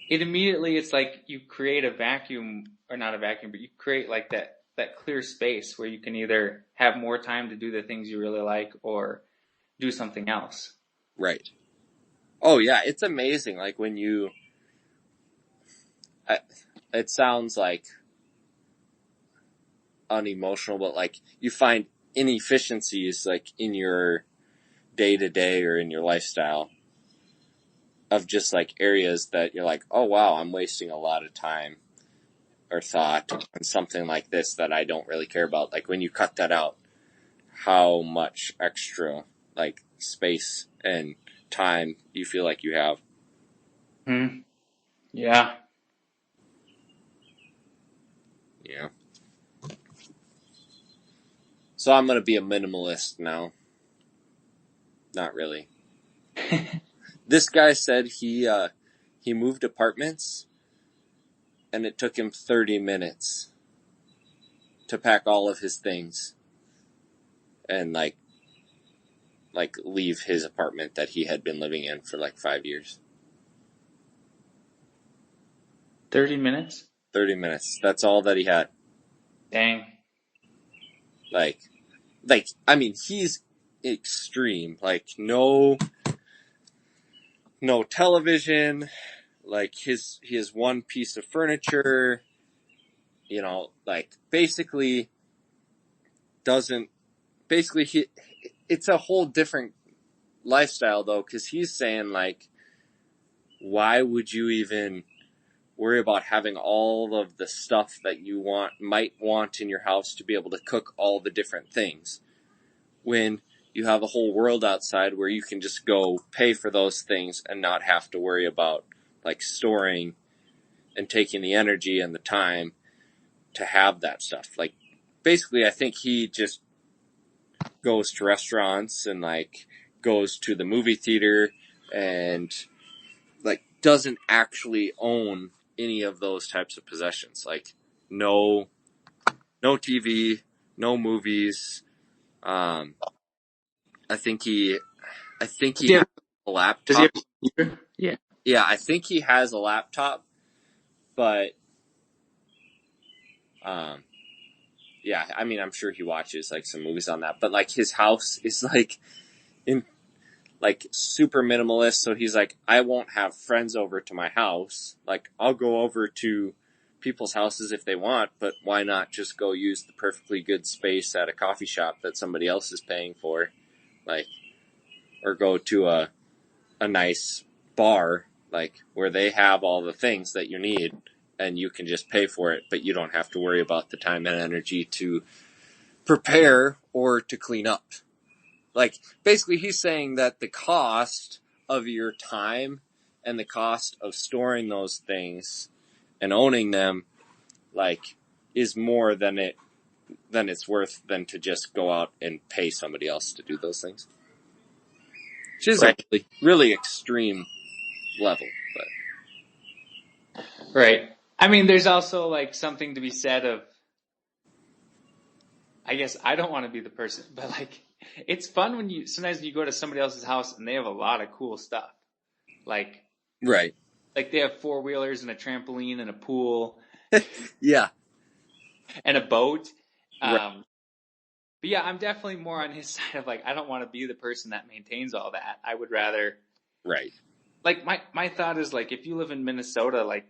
It's like you create a vacuum, or not a vacuum, but you create like that clear space where you can either have more time to do the things you really like or do something else. Right. Oh yeah, it's amazing. Like when it sounds like unemotional, but like you find inefficiencies like in your day to day or in your lifestyle of just like areas that you're like, oh wow, I'm wasting a lot of time or thought on something like this that I don't really care about. Like when you cut that out, how much extra like space and time you feel like you have. Yeah. Yeah. So I'm going to be a minimalist now. Not really. This guy said he moved apartments and it took him 30 minutes to pack all of his things and like leave his apartment that he had been living in for like 5 years. 30 minutes? 30 minutes. That's all that he had. Dang. Like, I mean, he's extreme. Like, no television. Like, he has one piece of furniture. You know, like, basically, it's a whole different lifestyle, though, because he's saying, like, why would you even worry about having all of the stuff that you might want in your house to be able to cook all the different things when you have a whole world outside where you can just go pay for those things and not have to worry about like storing and taking the energy and the time to have that stuff. Like basically I think he just goes to restaurants and like goes to the movie theater and like doesn't actually own any of those types of possessions. Like no TV, no movies. I think he has a laptop. Does he have a computer? Yeah. Yeah, I think he has a laptop, but yeah, I mean, I'm sure he watches like some movies on that. But like his house is like in like super minimalist. So he's like, I won't have friends over to my house. Like I'll go over to people's houses if they want, but why not just go use the perfectly good space at a coffee shop that somebody else is paying for, like, or go to a nice bar, like where they have all the things that you need and you can just pay for it, but you don't have to worry about the time and energy to prepare or to clean up. Like basically he's saying that the cost of your time and the cost of storing those things and owning them like is more than it's worth than to just go out and pay somebody else to do those things. Which is right. a really, really extreme level, but right. I mean, there's also like something to be said of, I guess I don't want to be the person, but like it's fun when sometimes you go to somebody else's house and they have a lot of cool stuff. Like, right. Like they have 4-wheelers and a trampoline and a pool. Yeah. And a boat. Right. But yeah, I'm definitely more on his side of like, I don't want to be the person that maintains all that. I would rather. Right. Like my thought is like, if you live in Minnesota, like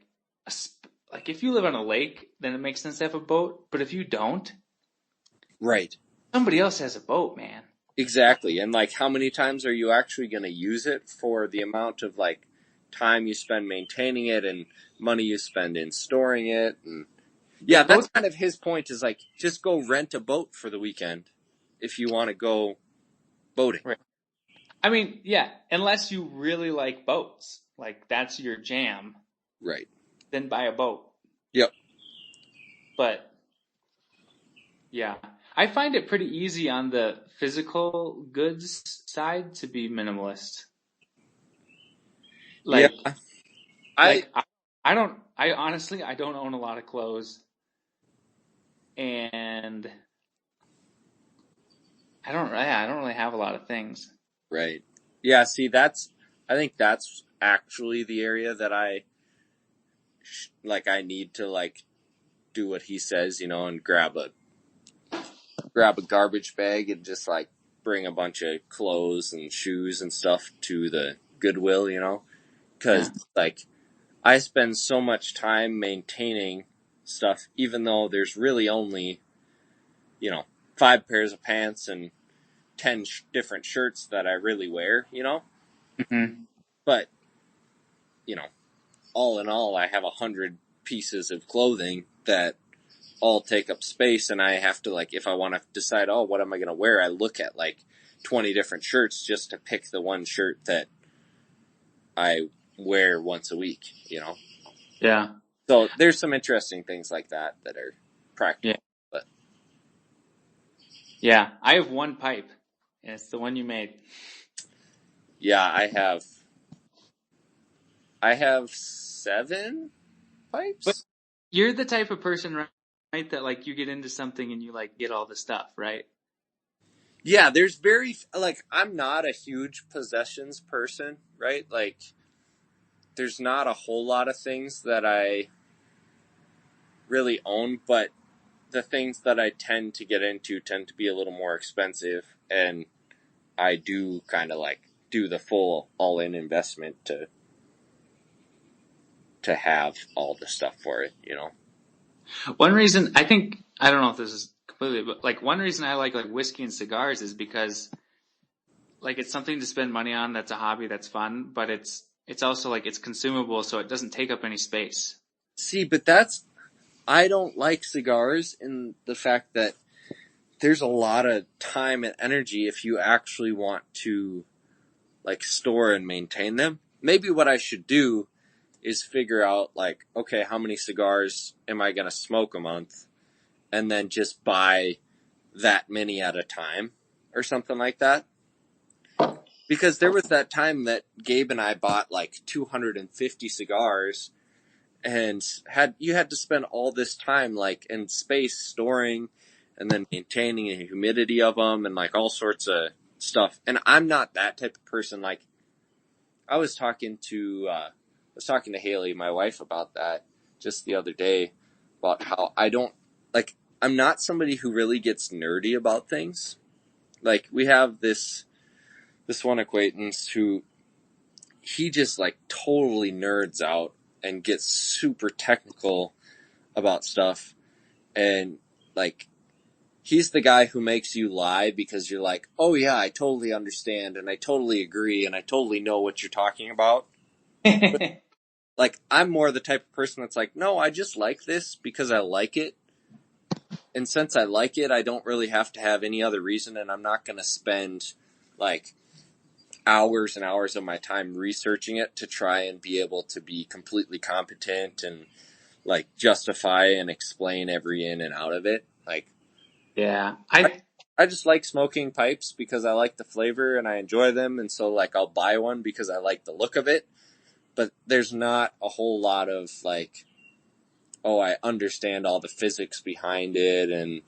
if you live on a lake, then it makes sense to have a boat. But if you don't. Right. Somebody else has a boat, man. Exactly. And like, how many times are you actually going to use it for the amount of like time you spend maintaining it and money you spend in storing it? And yeah, that's kind of his point is like, just go rent a boat for the weekend if you want to go boating. Right. I mean, yeah, unless you really like boats, like that's your jam. Right. Then buy a boat. Yep. But yeah, I find it pretty easy on the physical goods side to be minimalist. Like, yeah. I honestly, I don't own a lot of clothes. And I don't really have a lot of things. Right. Yeah, see, I think that's actually the area that I need to like do what he says, you know, and grab a garbage bag and just like bring a bunch of clothes and shoes and stuff to the Goodwill, you know, because like I spend so much time maintaining stuff, even though there's really only, 5 pairs of pants and 10 different shirts that I really wear, you know. Mm-hmm. But all in all, I have 100 pieces of clothing that all take up space, and I have to, like, if I want to decide, oh, what am I going to wear, I look at like 20 different shirts just to pick the one shirt that I wear once a week, you know? Yeah. So there's some interesting things like that are practical. Yeah. But yeah, I have one pipe, and it's the one you made. Yeah, I have 7 pipes. But you're the type of person, right, that like you get into something and you like get all the stuff, right? Yeah, there's very, like, I'm not a huge possessions person, right? Like, there's not a whole lot of things that I really own, but the things that I tend to get into tend to be a little more expensive, and I do kind of like do the full all-in investment to have all the stuff for it, you know? One reason, I don't know if this is completely, but like one reason I like whiskey and cigars is because like it's something to spend money on. That's a hobby. That's fun, but it's also like it's consumable, so it doesn't take up any space. See, but I don't like cigars in the fact that there's a lot of time and energy if you actually want to like store and maintain them. Maybe what I should do is figure out like, okay, how many cigars am I going to smoke a month? And then just buy that many at a time or something like that. Because there was that time that Gabe and I bought like 250 cigars, and you had to spend all this time like in space storing and then maintaining the humidity of them and like all sorts of stuff. And I'm not that type of person. Like, I was talking to Haley, my wife, about that just the other day, about how I'm not somebody who really gets nerdy about things. Like, we have this one acquaintance who, he just like totally nerds out and gets super technical about stuff. And like, he's the guy who makes you lie because you're like, oh yeah, I totally understand and I totally agree and I totally know what you're talking about. But, like, I'm more the type of person that's like, no, I just like this because I like it. And since I like it, I don't really have to have any other reason, and I'm not going to spend like hours and hours of my time researching it to try and be able to be completely competent and like justify and explain every in and out of it. Like, yeah, I just like smoking pipes because I like the flavor and I enjoy them, and so like I'll buy one because I like the look of it. But there's not a whole lot of like, oh, I understand all the physics behind it, and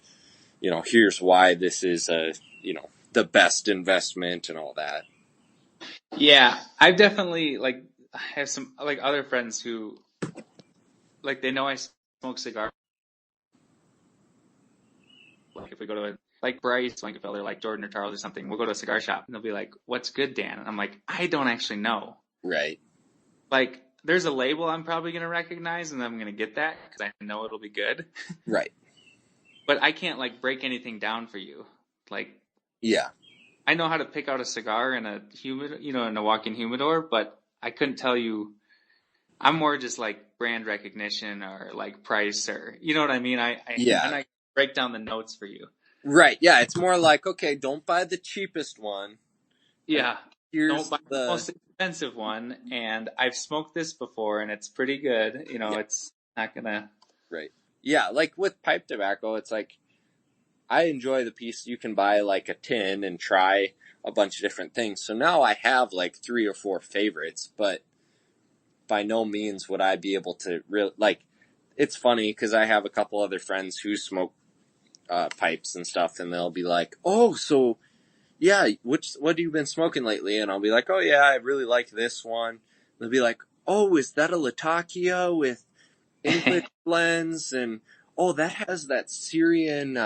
you know, here's why this is the best investment and all that. Yeah, I've definitely like have some like other friends who like they know I smoke cigars. Like if we go to like Bryce Winkelfelder, like Jordan or Charles or something, we'll go to a cigar shop and they'll be like, "What's good, Dan?" And I'm like, "I don't actually know." Right. Like there's a label I'm probably gonna recognize and I'm gonna get that because I know it'll be good. Right. But I can't like break anything down for you. Like, yeah, I know how to pick out a cigar in a in a walk-in humidor, but I couldn't tell you. I'm more just like brand recognition or like price or, you know what I mean? I'm not break down the notes for you. Right. Yeah. It's more like, okay, don't buy the cheapest one. Yeah. Don't buy the most expensive one. And I've smoked this before and it's pretty good. You know, it's not gonna. Right. Yeah. Like with pipe tobacco, it's like, I enjoy the piece. You can buy like a tin and try a bunch of different things. So now I have like 3 or 4 favorites, but by no means would I be able to really, like, it's funny because I have a couple other friends who smoke pipes and stuff, and they'll be like, oh, so yeah, what have you been smoking lately? And I'll be like, oh yeah, I really like this one. They'll be like, oh, is that a Latakia with English blends? And oh, that has that Syrian,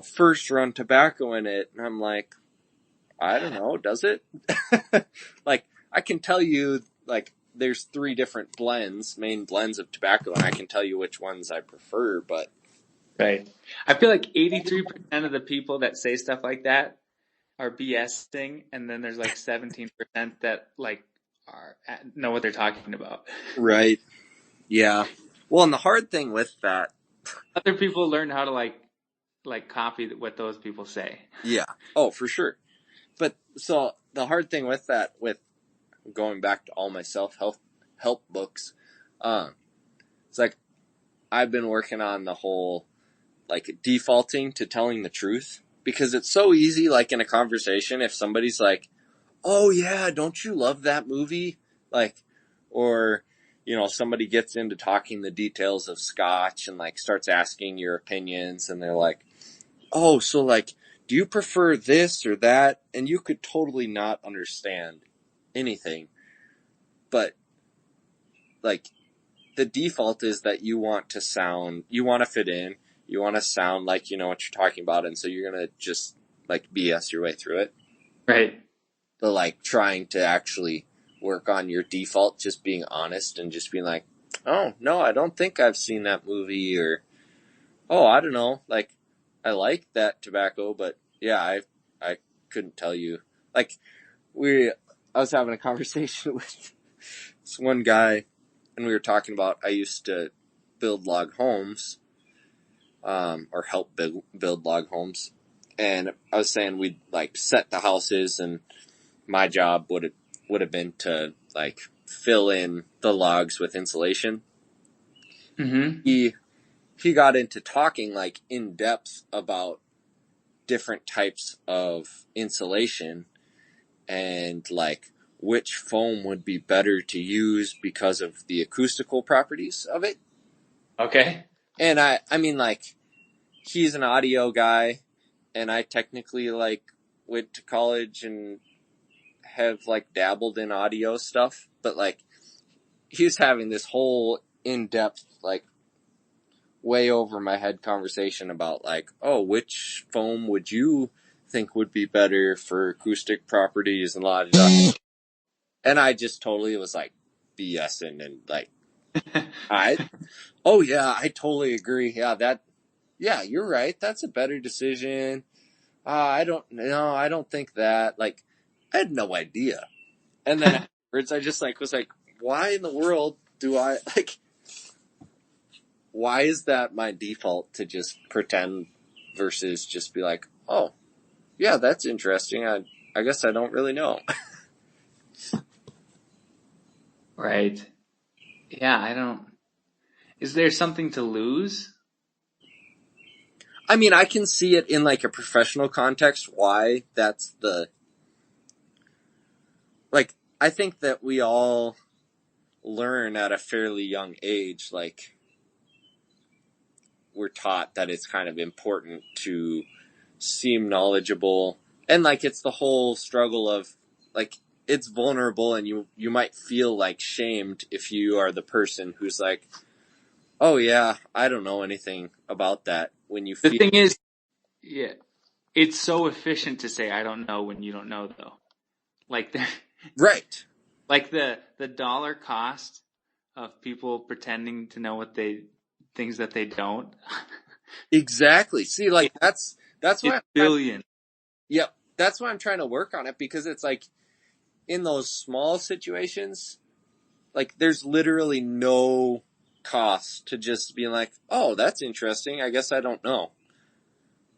first run tobacco in it. And I'm like, I don't know, does it? Like, I can tell you, like, there's 3 different main blends of tobacco, and I can tell you which ones I prefer, but. Right. I feel like 83% of the people that say stuff like that are BSing, and then there's like 17% that like know what they're talking about. Right. Yeah. Well, and the hard thing with that, other people learn how to like copy what those people say. Yeah. Oh, for sure. But so the hard thing with that, with going back to all my self-help books, it's like I've been working on the whole like defaulting to telling the truth, because it's so easy, like in a conversation, if somebody's like, "Oh yeah, don't you love that movie?" Like, or somebody gets into talking the details of Scotch and like starts asking your opinions, and they're like, "Oh, so like, do you prefer this or that?" And you could totally not understand anything, but like the default is that you want to fit in, you want to sound like you know what you're talking about, and so you're gonna just like BS your way through it. Right. But like trying to actually work on your default, just being honest and just being like, "Oh no, I don't think I've seen that movie," or "Oh, I don't know, like I like that tobacco, but yeah, I couldn't tell you." Like I was having a conversation with this one guy, and we were talking about I used to build log homes, or help build log homes, and I was saying we'd like set the houses, and my job would have been to like fill in the logs with insulation. Mm-hmm. He got into talking like in depth about different types of insulation and like which foam would be better to use because of the acoustical properties of it. Okay. And I mean, like, he's an audio guy, and I technically like went to college and have like dabbled in audio stuff, but like he was having this whole in-depth, like way over my head conversation about like, oh, which foam would you think would be better for acoustic properties and la da da. And I just totally was like BSing and like, oh yeah, I totally agree. Yeah, you're right. That's a better decision. I don't think that. Like, I had no idea. And then afterwards, I just like was like, why in the world do I like? Why is that my default to just pretend versus just be like, oh, yeah, that's interesting. I guess I don't really know. Right. Yeah, I don't. Is there something to lose? I mean, I can see it in like a professional context why that's like, I think that we all learn at a fairly young age, like, we're taught that it's kind of important to seem knowledgeable, and like it's the whole struggle of like it's vulnerable, and you might feel like shamed if you are the person who's like, oh yeah, I don't know anything about that, when you The feel thing is, yeah, it's so efficient to say I don't know when you don't know, though. Like the right. like the dollar cost of people pretending to know things that they don't. Exactly. See, like that's why It's billion. yep, that's why I'm trying to work on it, because it's like in those small situations, like there's literally no cost to just being like, oh, that's interesting, I guess I don't know.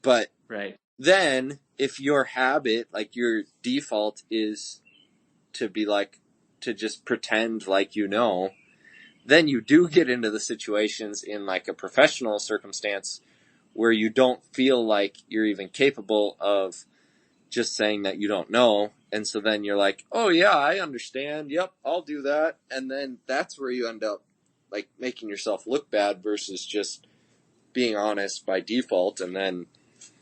But Right. then if your habit, like your default is to be like, to just pretend like you know, then you do get into the situations in like a professional circumstance where you don't feel like you're even capable of just saying that you don't know. And so then you're like, oh yeah, I understand. Yep, I'll do that. And then that's where you end up like making yourself look bad versus just being honest by default. And then,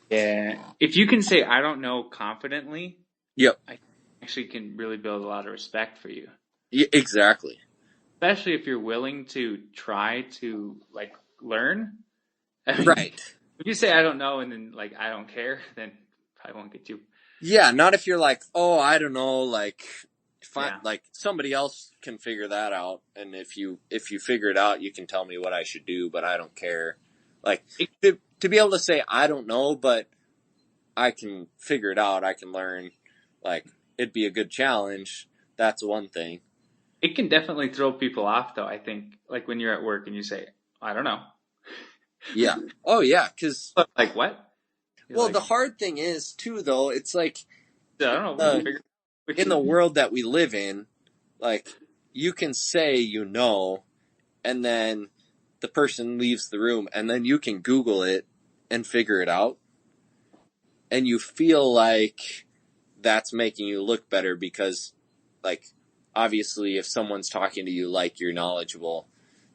Yeah. If you can say I don't know confidently, yep, I actually can really build a lot of respect for you. exactly. Especially if you're willing to try to like learn. I mean, Right. if you say I don't know and then like I don't care, then I won't get you. Yeah, not if you're like, oh, I don't know, like, Yeah. like somebody else can figure that out, and if you figure it out, you can tell me what I should do, but I don't care. Like, to be able to say I don't know, but I can figure it out, I can learn, like, it'd be a good challenge. That's one thing. It can definitely throw people off though, I think. Like when you're at work and you say, I don't know. Yeah. Oh, yeah, because... Like, what? Well, the hard thing is, too, though, it's like... I don't know. In the world that we live in, like, you can say you know, and then the person leaves the room, and then you can Google it and figure it out. And you feel like that's making you look better because, like, obviously if someone's talking to you like you're knowledgeable,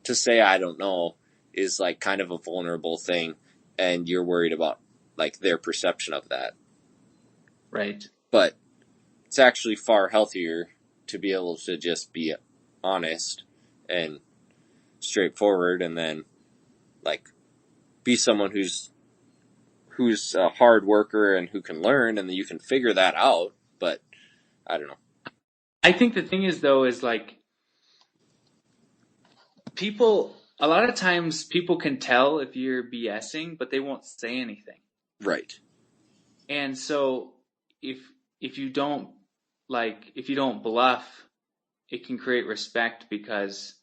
to say I don't know is, like, kind of a vulnerable thing, and you're worried about, like, their perception of that. Right. But it's actually far healthier to be able to just be honest and straightforward, and then, like, be someone who's a hard worker and who can learn, and then you can figure that out. But I don't know. I think the thing is, though, is like a lot of times people can tell if you're BSing, but they won't say anything. Right. And so if you don't bluff, it can create respect because,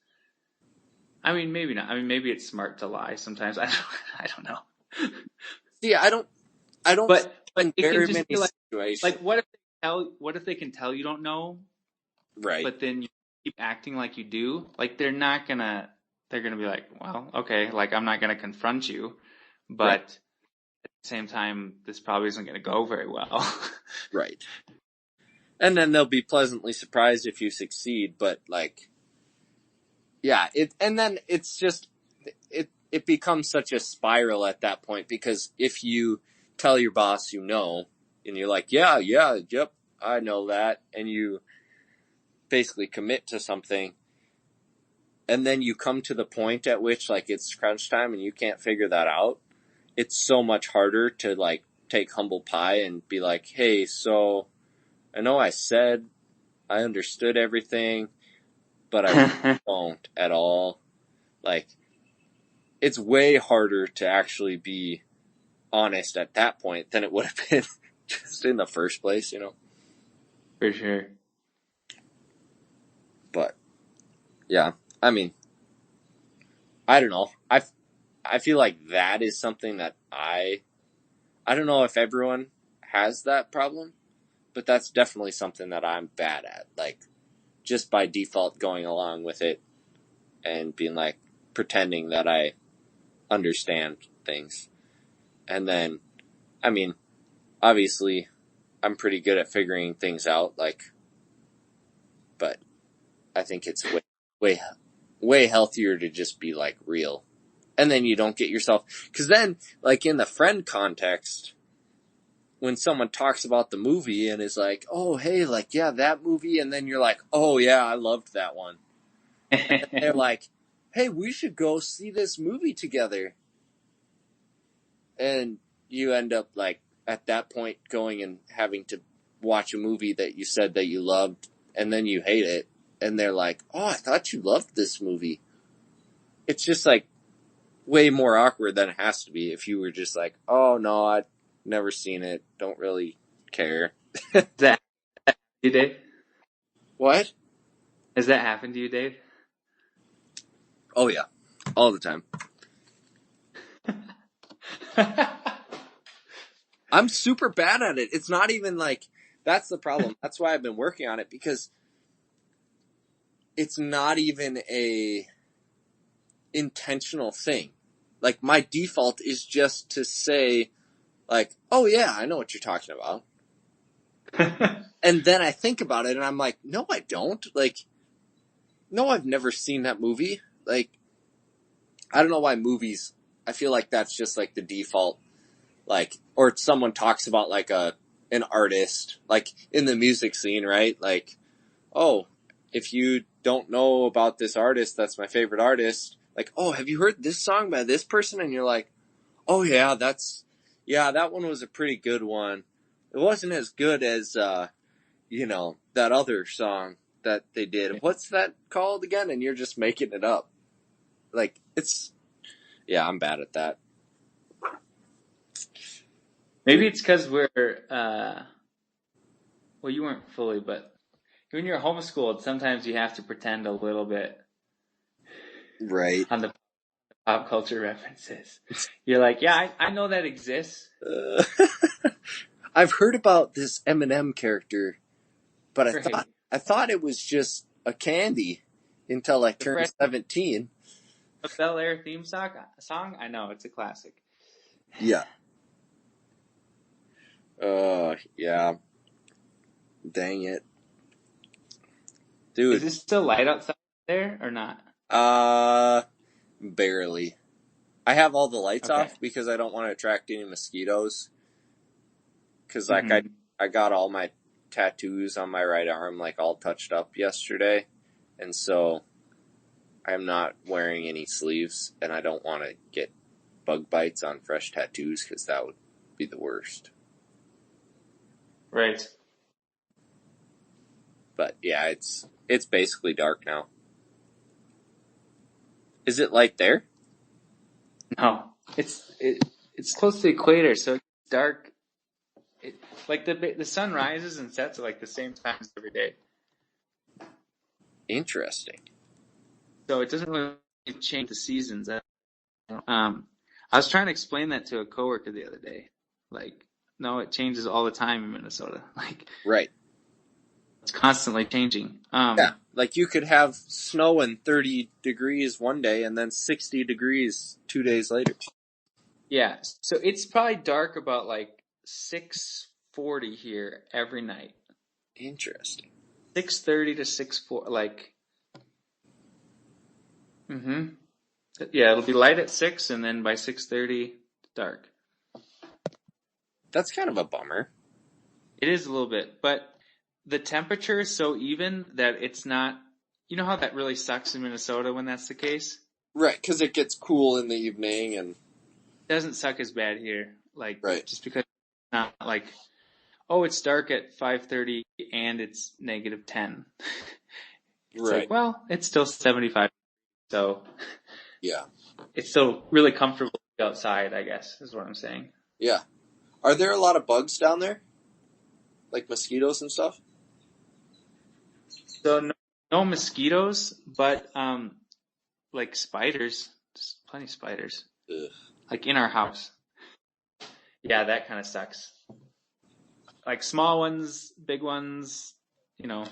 I mean, maybe not. I mean, maybe it's smart to lie sometimes. I don't know. See, I don't. But it very can just many be like, situations. what if they can tell you don't know? Right. But then you keep acting like you do. Like they're gonna be like, well, okay, like I'm not gonna confront you, but right. At the same time, this probably isn't gonna go very well. Right. And then they'll be pleasantly surprised if you succeed, but like, yeah, and then it's just, it becomes such a spiral at that point, because if you tell your boss you know, and you're like, yeah, yep, I know that, and you basically commit to something, and then you come to the point at which, like, it's crunch time and you can't figure that out, it's so much harder to, like, take humble pie and be like, hey, so I know I said I understood everything, but I don't at all. Like, it's way harder to actually be honest at that point than it would have been just in the first place, you know? For sure. But, yeah, I mean, I don't know. I feel like that is something that I don't know if everyone has that problem, but that's definitely something that I'm bad at. Like, just by default going along with it and being like, pretending that I understand things. And then, I mean, obviously, I'm pretty good at figuring things out, like, but I think it's way healthier to just be, like, real. And then you don't get yourself, because then, like, in the friend context, when someone talks about the movie and is like, oh, hey, like, yeah, that movie, and then you're like, oh, yeah, I loved that one. And they're like, hey, we should go see this movie together. And you end up, like, at that point going and having to watch a movie that you said that you loved, and then you hate it, and they're like, oh, I thought you loved this movie. It's just, like, way more awkward than it has to be if you were just like, oh, no, I've never seen it, don't really care. Has that happened to you, Dave? What? Has that happened to you, Dave? Oh, yeah. All the time. I'm super bad at it. It's not even like, that's the problem. That's why I've been working on it, because it's not even a intentional thing. Like, my default is just to say, like, oh yeah, I know what you're talking about. And then I think about it and I'm like, no, I don't. Like, no, I've never seen that movie. Like, I don't know why movies, I feel like that's just like the default. Like, or someone talks about like an artist, like in the music scene, right? Like, oh, if you don't know about this artist, that's my favorite artist. Like, oh, have you heard this song by this person? And you're like, oh yeah, that one was a pretty good one. It wasn't as good as, that other song that they did. What's that called again? And you're just making it up. Like, I'm bad at that. Maybe it's because we're, well, you weren't fully, but when you're homeschooled, sometimes you have to pretend a little bit. Right. On the pop culture references. You're like, yeah, I know that exists. I've heard about this Eminem character, but I thought it was just a candy until I turned 17. The Bel Air theme song? I know, it's a classic. Yeah. Yeah. Dang it. Dude. Is it still light outside there or not? Barely. I have all the lights off because I don't want to attract any mosquitoes. Cause like I got all my tattoos on my right arm like all touched up yesterday. And so I'm not wearing any sleeves and I don't want to get bug bites on fresh tattoos because that would be the worst. Right. But yeah, it's basically dark now. Is it light there? No, it's close to the equator, so it's dark. Like the sun rises and sets at like the same times every day. Interesting. So it doesn't really change the seasons. I was trying to explain that to a coworker the other day. Like, no, it changes all the time in Minnesota. Like, right. It's constantly changing. Yeah, like you could have snow and 30 degrees one day and then 60 degrees 2 days later. Yeah, so it's probably dark about like 6:40 here every night. Interesting. 6:30 to 6:40, like. Yeah, it'll be light at 6, and then by 6:30, dark. That's kind of a bummer. It is a little bit, but the temperature is so even that it's not. You know how that really sucks in Minnesota when that's the case? Right, because it gets cool in the evening and. It doesn't suck as bad here. Like, right. Just because it's not like, oh, it's dark at 5:30 and it's -10. It's right. like, well, it's still 75, so. Yeah. It's still really comfortable outside, I guess, is what I'm saying. Yeah. Are there a lot of bugs down there? Like mosquitoes and stuff? So no mosquitoes, but like spiders. Just plenty of spiders. Ugh. Like in our house. Yeah, that kind of sucks. Like small ones, big ones, you know.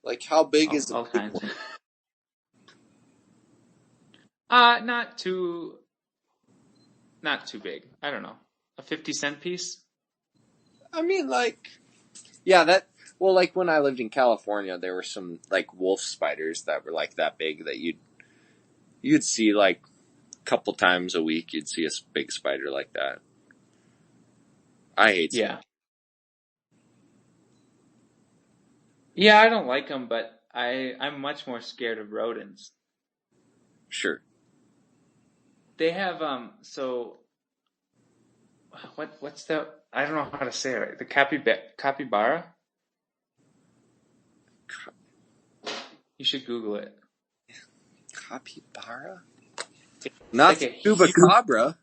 Like how big is all the big kinds? one? Not too big. I don't know. A 50-cent piece? I mean, like, yeah, well, like when I lived in California, there were some like wolf spiders that were like that big that you'd see like a couple times a week. You'd see a big spider like that. I hate. Yeah. Yeah, I don't like them, but I'm much more scared of rodents. Sure. They have so what's the, I don't know how to say it. The capybara? You should Google it. Capybara? Not like chupacabra.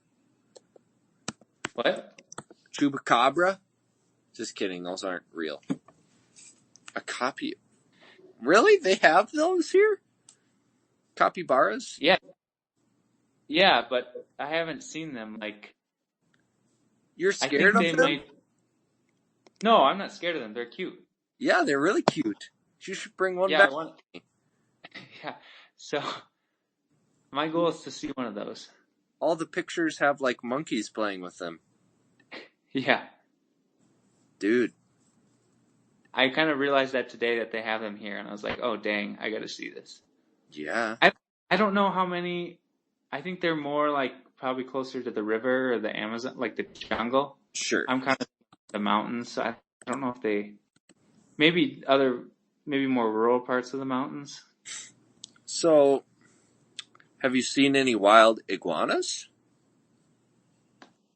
What? Chupacabra? Just kidding. Those aren't real. A copy. Really? They have those here? Capybaras? Yeah. Yeah, but I haven't seen them. Like, you're scared of them? No, I'm not scared of them. They're cute. Yeah, they're really cute. You should bring one back. Yeah. So my goal is to see one of those. All the pictures have like monkeys playing with them. Yeah. Dude. I kind of realized that today that they have them here, and I was like, oh, dang, I got to see this. Yeah. I don't know how many. I think they're more like probably closer to the river or the Amazon, like the jungle. Sure. I'm kind of the mountains, so I don't know if they. Maybe more rural parts of the mountains. So, have you seen any wild iguanas?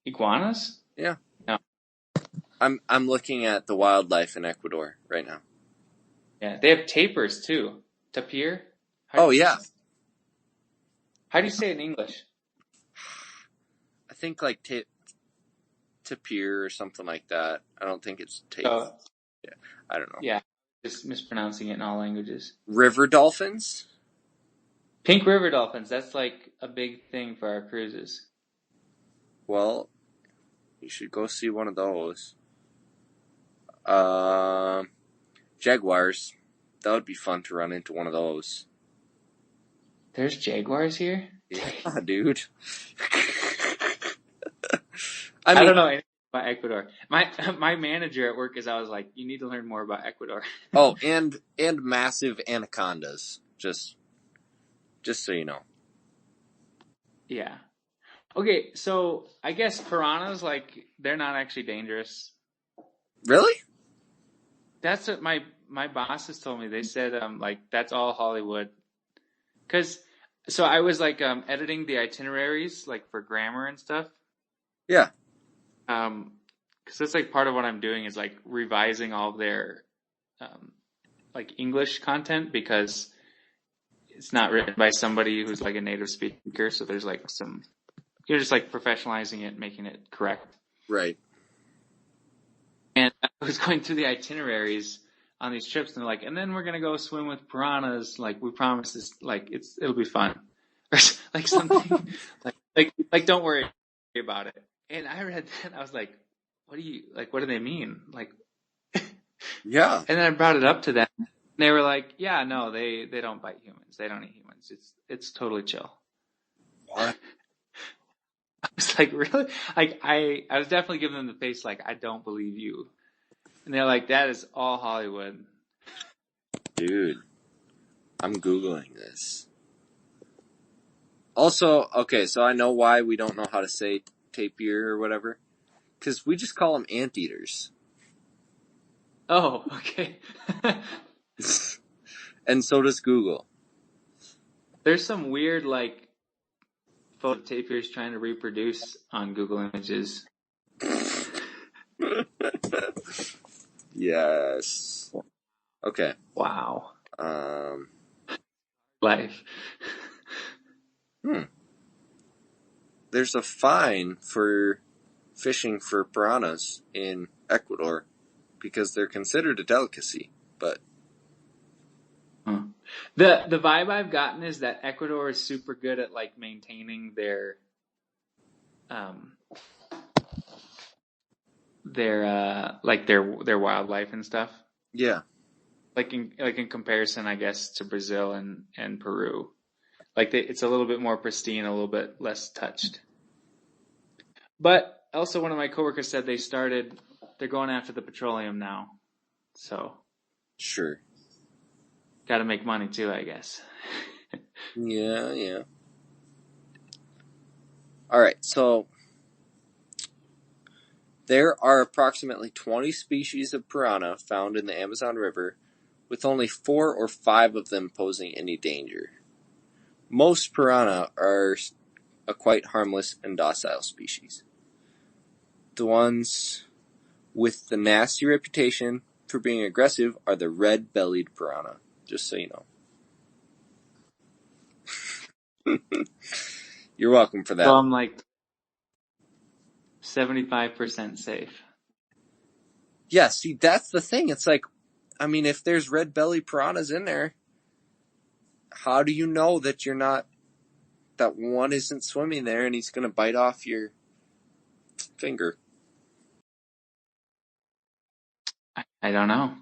Iguanas? Yeah. No. I'm looking at the wildlife in Ecuador right now. Yeah, they have tapirs too. Tapir? Oh yeah. How do you say it in English? I think like tapir or something like that. I don't think it's tapir. Yeah, I don't know. Yeah, just mispronouncing it in all languages. River dolphins? Pink river dolphins, that's like a big thing for our cruises. Well, you should go see one of those. Jaguars. That would be fun to run into one of those. There's jaguars here? Yeah, dude. I don't know anything about Ecuador. My manager at work is always like, you need to learn more about Ecuador. Oh, and massive anacondas. Just so you know. Yeah. Okay, so I guess piranhas, like, they're not actually dangerous. Really? That's what my bosses told me. They said, like, that's all Hollywood. So I was, like, editing the itineraries, like, for grammar and stuff. Yeah. Because that's, like, part of what I'm doing is, like, revising all of their, like, English content, because it's not written by somebody who's, like, a native speaker. So there's, like, you're just, like, professionalizing it, making it correct. Right. And I was going through the itineraries on these trips, and they're like, and then we're gonna go swim with piranhas. Like, we promise this. Like, it'll be fun, or like something. like don't worry about it. And I read that, and I was like, what do they mean? Like, yeah. And then I brought it up to them, and they were like, yeah, no, they don't bite humans. They don't eat humans. It's totally chill. What? I was like, really? Like, I was definitely giving them the face, like, I don't believe you. And they're like, that is all Hollywood. Dude, I'm Googling this. Also, okay, so I know why we don't know how to say tapir or whatever. Because we just call them anteaters. Oh, okay. And so does Google. There's some weird, like, photo tapirs trying to reproduce on Google Images. Yes. Okay. Wow. Life. There's a fine for fishing for piranhas in Ecuador because they're considered a delicacy, but the vibe I've gotten is that Ecuador is super good at, like, maintaining their wildlife and stuff. Yeah. Like in comparison, I guess, to Brazil and Peru. Like, it's a little bit more pristine, a little bit less touched. But also, one of my coworkers said they're going after the petroleum now. So. Sure. Got to make money too, I guess. Yeah. All right, so there are approximately 20 species of piranha found in the Amazon River, with only 4 or 5 of them posing any danger. Most piranha are a quite harmless and docile species. The ones with the nasty reputation for being aggressive are the red-bellied piranha, just so you know. You're welcome for that. So I'm like 75% safe. Yeah, see, that's the thing. It's like, I mean, if there's red-bellied piranhas in there, how do you know that that one isn't swimming there and he's going to bite off your finger? I don't know.